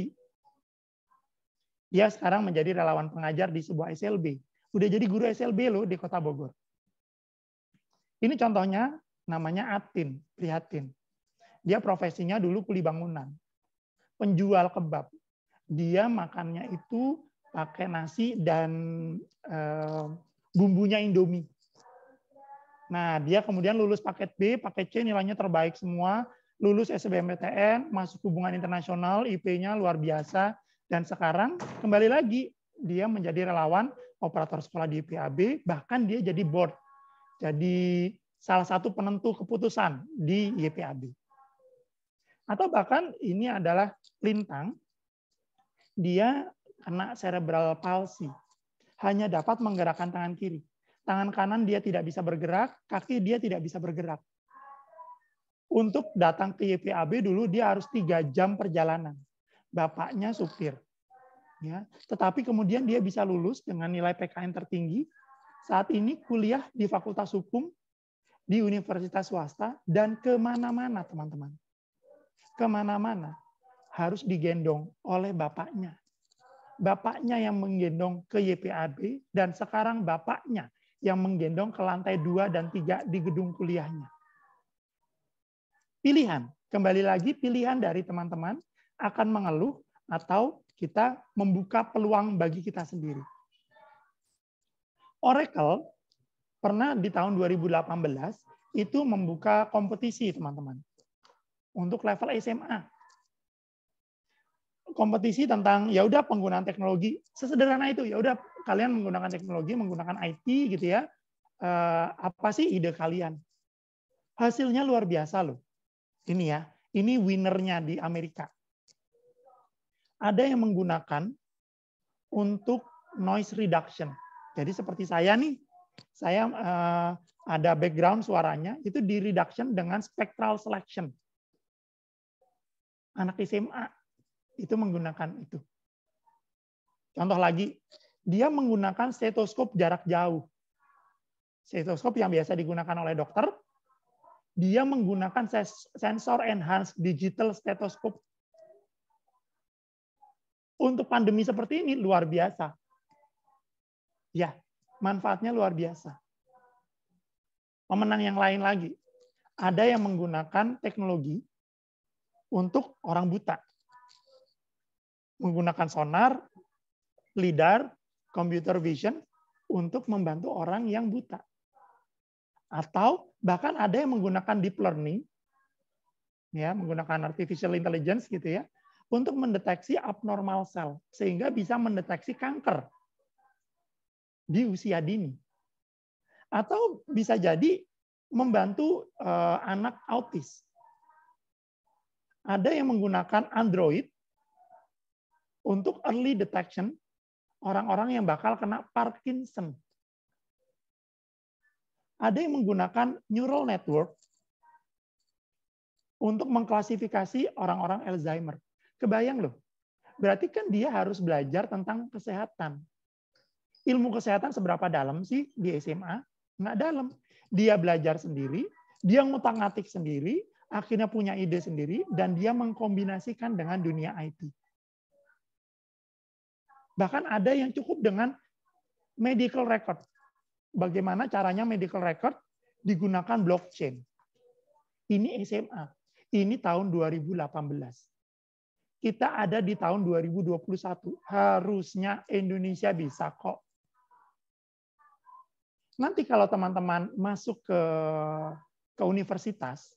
Speaker 2: Dia sekarang menjadi relawan pengajar di sebuah SLB. Udah jadi guru SLB loh di Kota Bogor. Ini contohnya namanya Atin, Prihatin. Dia profesinya dulu kuli bangunan. Penjual kebab. Dia makannya itu pakai nasi dan bumbunya Indomie. Nah, dia kemudian lulus paket B, paket C nilainya terbaik semua, lulus SBMPTN, masuk hubungan internasional, IP-nya luar biasa, dan sekarang kembali lagi dia menjadi relawan operator sekolah di YPAB, bahkan dia jadi board, jadi salah satu penentu keputusan di YPAB. Atau bahkan ini adalah Lintang, dia kena cerebral palsy, hanya dapat menggerakkan tangan kiri. Tangan kanan dia tidak bisa bergerak, kaki dia tidak bisa bergerak. Untuk datang ke YPAB dulu dia harus 3 jam perjalanan. Bapaknya supir. Ya, tetapi kemudian dia bisa lulus dengan nilai PKN tertinggi. Saat ini kuliah di Fakultas Hukum, di universitas swasta, dan kemana-mana teman-teman. Kemana-mana harus digendong oleh bapaknya. Bapaknya yang menggendong ke YPAB, dan sekarang bapaknya yang menggendong ke lantai 2 dan 3 di gedung kuliahnya. Pilihan, kembali lagi pilihan dari teman-teman akan mengeluh atau kita membuka peluang bagi kita sendiri. Oracle pernah di tahun 2018 itu membuka kompetisi teman-teman untuk level SMA. Kompetisi tentang ya udah penggunaan teknologi sesederhana itu, ya udah kalian menggunakan teknologi, menggunakan IT gitu ya, apa sih ide kalian? Hasilnya luar biasa loh. Ini ya, ini winernya di Amerika. Ada yang menggunakan untuk noise reduction. Jadi seperti saya nih, saya ada background suaranya itu di reduction dengan spectral selection. Anak SMA itu menggunakan itu. Contoh lagi, dia menggunakan stetoskop jarak jauh. Stetoskop yang biasa digunakan oleh dokter, dia menggunakan sensor enhanced digital stetoskop. Untuk pandemi seperti ini luar biasa. Ya, manfaatnya luar biasa. Pemenang yang lain lagi, ada yang menggunakan teknologi untuk orang buta. Menggunakan sonar, lidar, computer vision untuk membantu orang yang buta. Atau bahkan ada yang menggunakan deep learning, ya, menggunakan artificial intelligence gitu ya, untuk mendeteksi abnormal cell sehingga bisa mendeteksi kanker di usia dini. Atau bisa jadi membantu anak autis. Ada yang menggunakan Android untuk early detection orang-orang yang bakal kena Parkinson. Ada yang menggunakan neural network untuk mengklasifikasi orang-orang Alzheimer. Kebayang loh, berarti kan dia harus belajar tentang kesehatan. Ilmu kesehatan seberapa dalam sih di SMA? Nggak dalam. Dia belajar sendiri, dia ngutak-ngatik sendiri, akhirnya punya ide sendiri, dan dia mengkombinasikan dengan dunia IT. Bahkan ada yang cukup dengan medical record. Bagaimana caranya medical record digunakan blockchain. Ini SMA. Ini tahun 2018. Kita ada di tahun 2021. Harusnya Indonesia bisa kok. Nanti kalau teman-teman masuk ke universitas,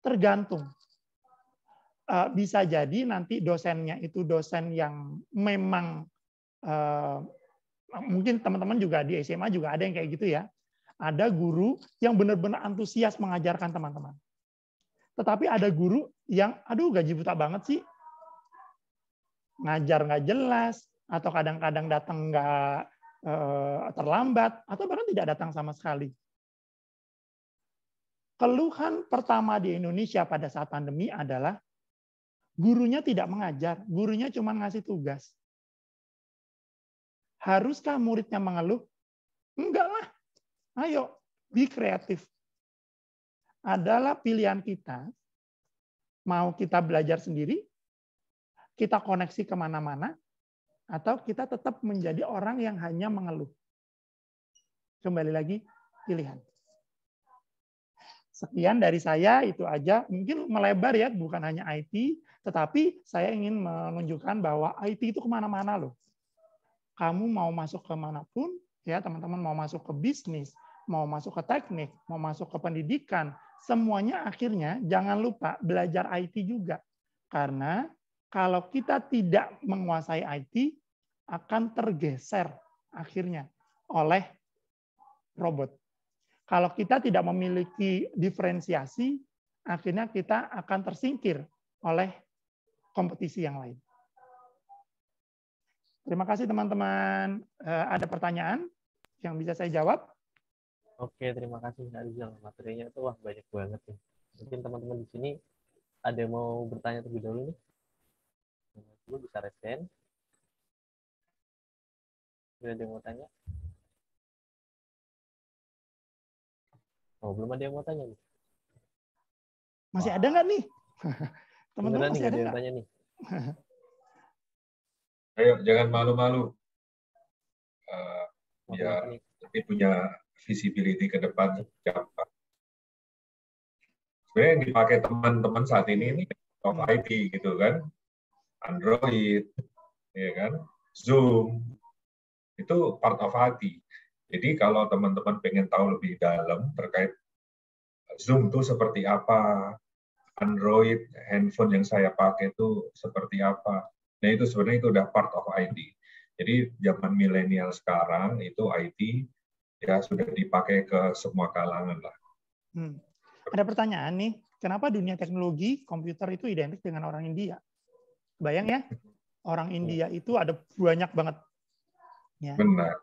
Speaker 2: tergantung. bisa jadi nanti dosennya itu dosen yang memang mungkin teman-teman juga di SMA juga ada yang kayak gitu ya. Ada guru yang benar-benar antusias mengajarkan teman-teman. Tetapi ada guru yang, aduh gaji buta banget sih, ngajar nggak jelas, atau kadang-kadang datang nggak terlambat, atau bahkan tidak datang sama sekali. Keluhan pertama di Indonesia pada saat pandemi adalah gurunya tidak mengajar, gurunya cuma ngasih tugas. Haruskah muridnya mengeluh? Enggak lah. Ayo, be kreatif. Adalah pilihan kita. Mau kita belajar sendiri, kita koneksi kemana-mana, atau kita tetap menjadi orang yang hanya mengeluh. Kembali lagi, pilihan. Sekian dari saya, itu aja. Mungkin melebar ya, bukan hanya IT, tetapi saya ingin menunjukkan bahwa IT itu kemana-mana loh. Kamu mau masuk ke manapun, ya teman-teman mau masuk ke bisnis, mau masuk ke teknik, mau masuk ke pendidikan, semuanya akhirnya jangan lupa belajar IT juga. Karena kalau kita tidak menguasai IT, akan tergeser akhirnya oleh robot. Kalau kita tidak memiliki diferensiasi, akhirnya kita akan tersingkir oleh kompetisi yang lain. Terima kasih teman-teman. Ada pertanyaan yang bisa saya jawab?
Speaker 1: Oke, terima kasih Kak Rizal. Materinya itu wah banyak banget nih. Mungkin teman-teman di sini ada yang mau bertanya terlebih dahulu nih? Dulu bisa resen. Ada yang mau tanya? Oh, belum ada yang mau tanya nih.
Speaker 2: Masih ada nggak nih? Teman-teman masih ada
Speaker 1: yang tanya nih?
Speaker 5: Ayo, jangan malu-malu. Ya, tapi punya visibility ke depan. Sebenarnya yang dipakai teman-teman saat ini of IT gitu kan, Android, ya kan, Zoom, itu part of IT. Jadi kalau teman-teman pengen tahu lebih dalam terkait Zoom itu seperti apa, Android, handphone yang saya pakai itu seperti apa, nah itu sebenarnya itu udah part of IT. Jadi zaman milenial sekarang itu IT ya sudah dipakai ke semua kalangan lah.
Speaker 2: Ada pertanyaan nih, kenapa dunia teknologi komputer itu identik dengan orang India? Bayang ya, orang India itu ada banyak banget. Ya.
Speaker 5: Benar.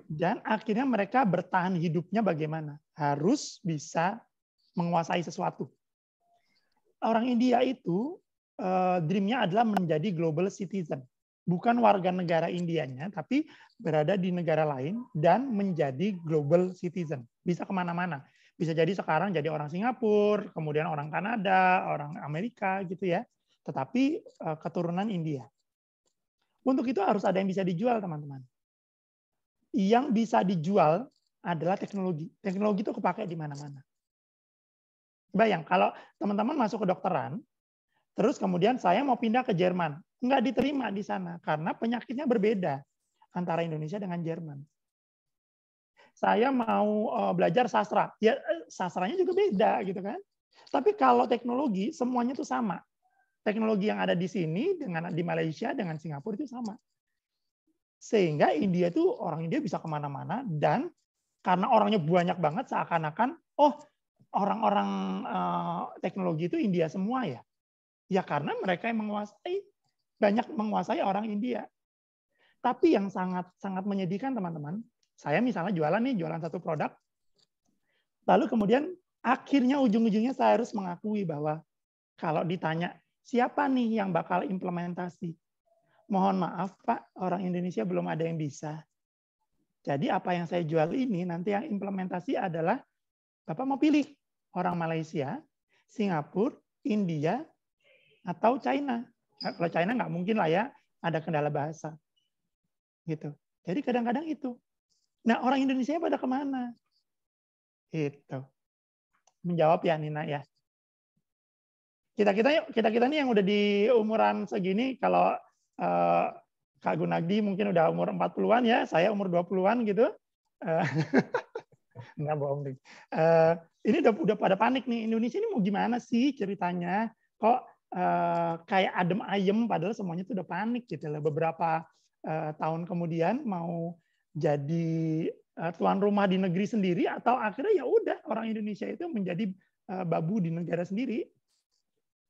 Speaker 2: Dan akhirnya mereka bertahan hidupnya bagaimana? Harus bisa menguasai sesuatu. Orang India itu dream-nya adalah menjadi global citizen. Bukan warga negara Indianya, tapi berada di negara lain dan menjadi global citizen. Bisa kemana-mana. Bisa jadi sekarang jadi orang Singapura, kemudian orang Kanada, orang Amerika gitu ya. Tetapi keturunan India. Untuk itu harus ada yang bisa dijual, teman-teman. Yang bisa dijual adalah teknologi. Teknologi itu kepake di mana-mana. Bayang, kalau teman-teman masuk ke dokteran, terus kemudian saya mau pindah ke Jerman, nggak diterima di sana karena penyakitnya berbeda antara Indonesia dengan Jerman. Saya mau belajar sastra, ya sastranya juga beda gitu kan. Tapi kalau teknologi semuanya itu sama. Teknologi yang ada di sini dengan di Malaysia dengan Singapura itu sama. Sehingga India itu orang India bisa kemana-mana dan karena orangnya banyak banget seakan-akan orang-orang teknologi itu India semua ya. Ya karena mereka yang banyak menguasai orang India. Tapi yang sangat menyedihkan teman-teman, saya misalnya jualan satu produk, lalu kemudian akhirnya ujung-ujungnya saya harus mengakui bahwa kalau ditanya siapa nih yang bakal implementasi, mohon maaf Pak, orang Indonesia belum ada yang bisa. Jadi apa yang saya jual ini nanti yang implementasi adalah Bapak mau pilih orang Malaysia, Singapura, India, atau China. Nah, kalau China nggak mungkin lah ya, ada kendala bahasa. Gitu. Jadi kadang-kadang itu. Nah orang Indonesia pada kemana? Itu. Menjawab ya Nina ya. Kita nih yang udah di umuran segini, kalau Kak Gunagdi mungkin udah umur 40-an ya, saya umur 20-an gitu. Enggak bohong nih. Ini udah pada panik nih, Indonesia ini mau gimana sih ceritanya? kok kayak adem ayem padahal semuanya tuh udah panik gitu lah. Beberapa tahun kemudian mau jadi tuan rumah di negeri sendiri atau akhirnya ya udah orang Indonesia itu menjadi babu di negara sendiri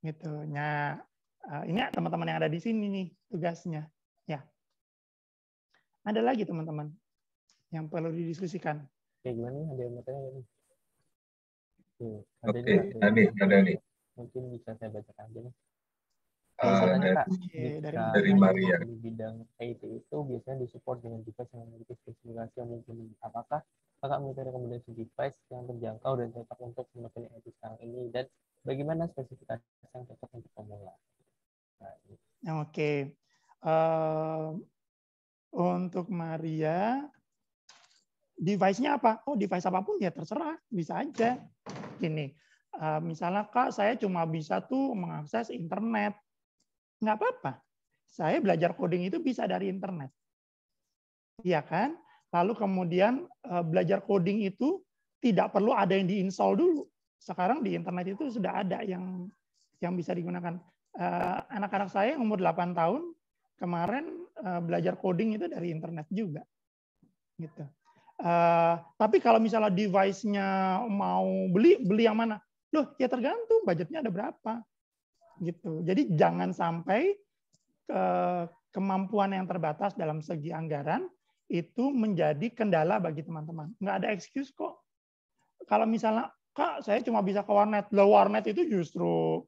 Speaker 2: gitu. Nah, ini teman-teman yang ada di sini nih tugasnya. Ya. Ada lagi teman-teman yang perlu didiskusikan.
Speaker 1: Oke, gimana nih? Ada yang mau tanya nggak nih?
Speaker 5: Ada nih.
Speaker 1: Mungkin bisa saya bacakan aja nih.
Speaker 5: Dari Maria.
Speaker 1: Di bidang IT itu biasanya disupport dengan device yang memiliki spesifikasi yang mumpuni. Apakah kakak memiliki rekomendasi device yang terjangkau dan cocok untuk menekuni IT sekarang ini, dan bagaimana spesifikasi yang cocok untuk pemula?
Speaker 2: Oke. Untuk Maria, device-nya apa? Oh, device apapun ya terserah, bisa aja. Gini, misalnya Kak, saya cuma bisa tuh mengakses internet. Nggak apa-apa. Saya belajar coding itu bisa dari internet. Iya kan? Lalu kemudian belajar coding itu tidak perlu ada yang diinstal dulu. Sekarang di internet itu sudah ada yang bisa digunakan. Anak-anak saya yang umur 8 tahun kemarin belajar coding itu dari internet juga. Gitu. Tapi kalau misalnya device-nya mau beli yang mana? Loh, ya tergantung budgetnya ada berapa. Gitu. Jadi jangan sampai kemampuan yang terbatas dalam segi anggaran itu menjadi kendala bagi teman-teman. Nggak ada excuse kok. Kalau misalnya, Kak, saya cuma bisa ke warnet. Lah, warnet itu justru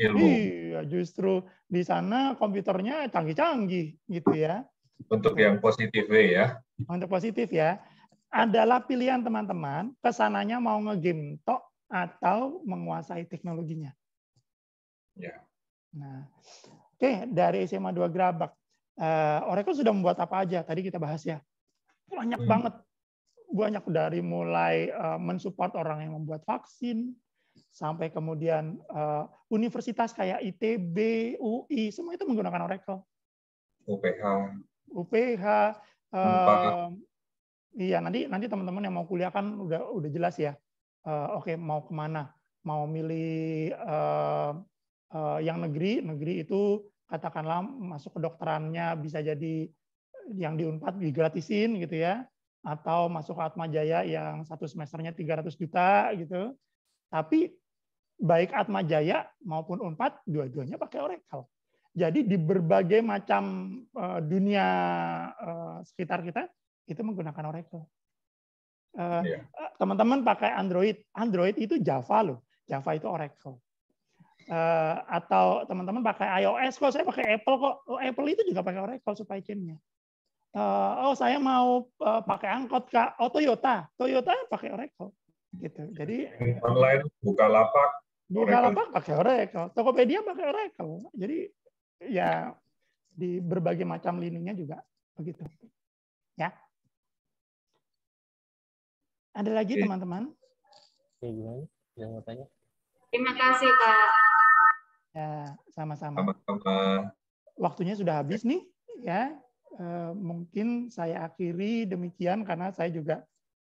Speaker 2: iya, justru di sana komputernya canggih-canggih gitu ya.
Speaker 5: Untuk yang positif ya.
Speaker 2: Untuk positif ya. Adalah pilihan teman-teman, kesananya mau ngegame tok atau menguasai teknologinya.
Speaker 5: Ya.
Speaker 2: Nah, oke, dari SMA 2 Grabak. Oracle sudah membuat apa aja? Tadi kita bahas ya. Banyak banget. Banyak dari mulai mensupport orang yang membuat vaksin, sampai kemudian universitas kayak ITB, UI, semua itu menggunakan Oracle. UPH. Iya, nanti teman-teman yang mau kuliah kan udah jelas ya. Oke, mau kemana? Mau milih yang negeri itu katakanlah masuk kedokterannya bisa jadi yang di Unpad digratisin gitu ya, atau masuk ke Atmajaya yang satu semesternya 300 juta gitu. Tapi baik Atmajaya maupun Unpad dua-duanya pakai Oracle. Jadi di berbagai macam dunia sekitar kita itu menggunakan Oracle. Teman-teman pakai Android itu Java loh. Java itu Oracle. Atau teman-teman pakai iOS, kok saya pakai Apple kok. Apple itu juga pakai Oracle supply chain-nya. Saya mau pakai angkot Kak. Toyota pakai Oracle. Gitu. Jadi
Speaker 5: online Bukalapak
Speaker 2: pakai Oracle. Tokopedia pakai Oracle. Jadi ya di berbagai macam lininya juga begitu. Ya. Ada lagi teman-teman?
Speaker 1: Gimana? Yang mau tanya?
Speaker 3: Terima kasih Kak.
Speaker 2: Ya, sama-sama. Waktunya sudah habis nih, ya. Mungkin saya akhiri demikian karena saya juga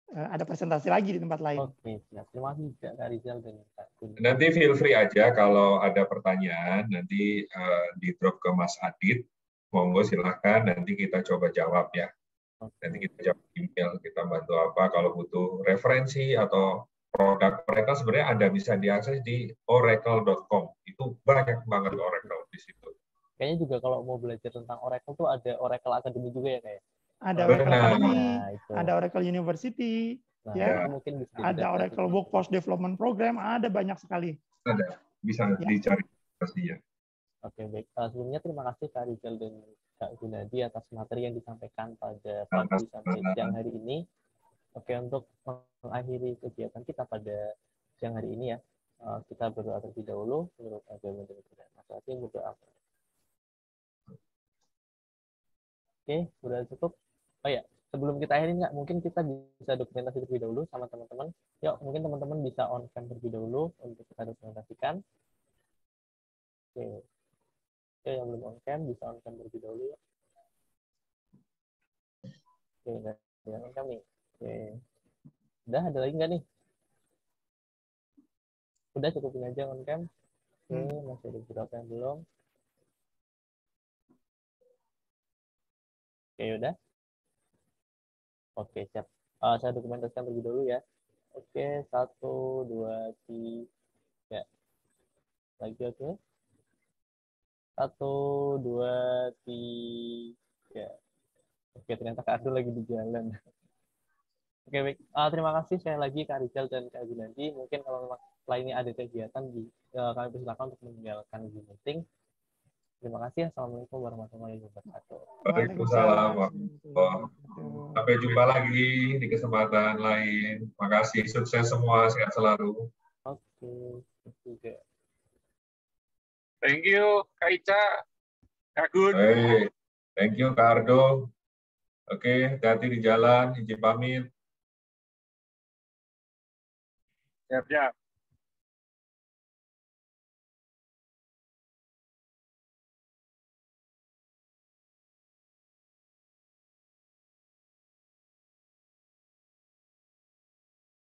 Speaker 2: ada presentasi lagi di tempat lain.
Speaker 1: Oke, terima kasih Kak Rizal dan Kak Kun.
Speaker 5: Nanti feel free aja kalau ada pertanyaan nanti di drop ke Mas Adit, monggo silahkan nanti kita coba jawab ya. Nanti kita jawab email, kita bantu apa kalau butuh referensi atau produk mereka sebenarnya ada bisa diakses di oracle.com. Itu banyak banget Oracle di situ.
Speaker 1: Kayaknya juga kalau mau belajar tentang Oracle tuh ada Oracle Academy juga ya kayak.
Speaker 2: Ada Oracle Academy, ada Oracle University, ya.
Speaker 1: Mungkin bisa
Speaker 2: ada Oracle Workforce Development Program, ada banyak sekali.
Speaker 5: Ada, bisa dicari pastinya.
Speaker 1: Oke, baik. Sebelumnya terima kasih Kak Rizal dan Kak Gunadi atas materi yang disampaikan pada pagi sampai siang hari ini. Oke, untuk mengakhiri kegiatan kita pada siang hari ini ya, kita berdoa terlebih dahulu menurut agama dan masyarakat yang berdoa. Oke, sudah cukup. Oh ya, sebelum kita akhiri nggak, mungkin kita bisa dokumentasi terlebih dahulu sama teman-teman. Yuk, mungkin teman-teman bisa on cam terlebih dahulu untuk kita dokumentasikan. Oke, yang belum on cam bisa on cam terlebih dahulu ya. Oke, nggak on cam nih. Oke. Udah, ada lagi nggak nih? Udah, cukupin aja on cam. Oke, masih ada beberapa yang belum. Oke, udah. Oke, siap. Saya dokumentasikan terlebih dahulu ya. Oke, 1, 2, 3. Lagi, oke. 1, 2, 3. Oke, ternyata Kak Abdul lagi di jalan. Oke, baik. Terima kasih sekali lagi Kak Rizal dan Kak Gunandi. Mungkin kalau memang setelah ini ada kegiatan, kami persilakan untuk meninggalkan Zoom meeting. Terima kasih. Assalamualaikum warahmatullahi wabarakatuh.
Speaker 5: Waalaikumsalam warahmatullahi wabarakatuh. Sampai jumpa lagi di kesempatan lain. Terima kasih. Sukses semua. Sehat selalu.
Speaker 1: Oke. Juga.
Speaker 12: Thank you, Kak Ica. Kak Gun.
Speaker 5: Hey, thank you, Kak Ardo. Oke, hati-hati di jalan. Izin pamit.
Speaker 12: Siap-siap.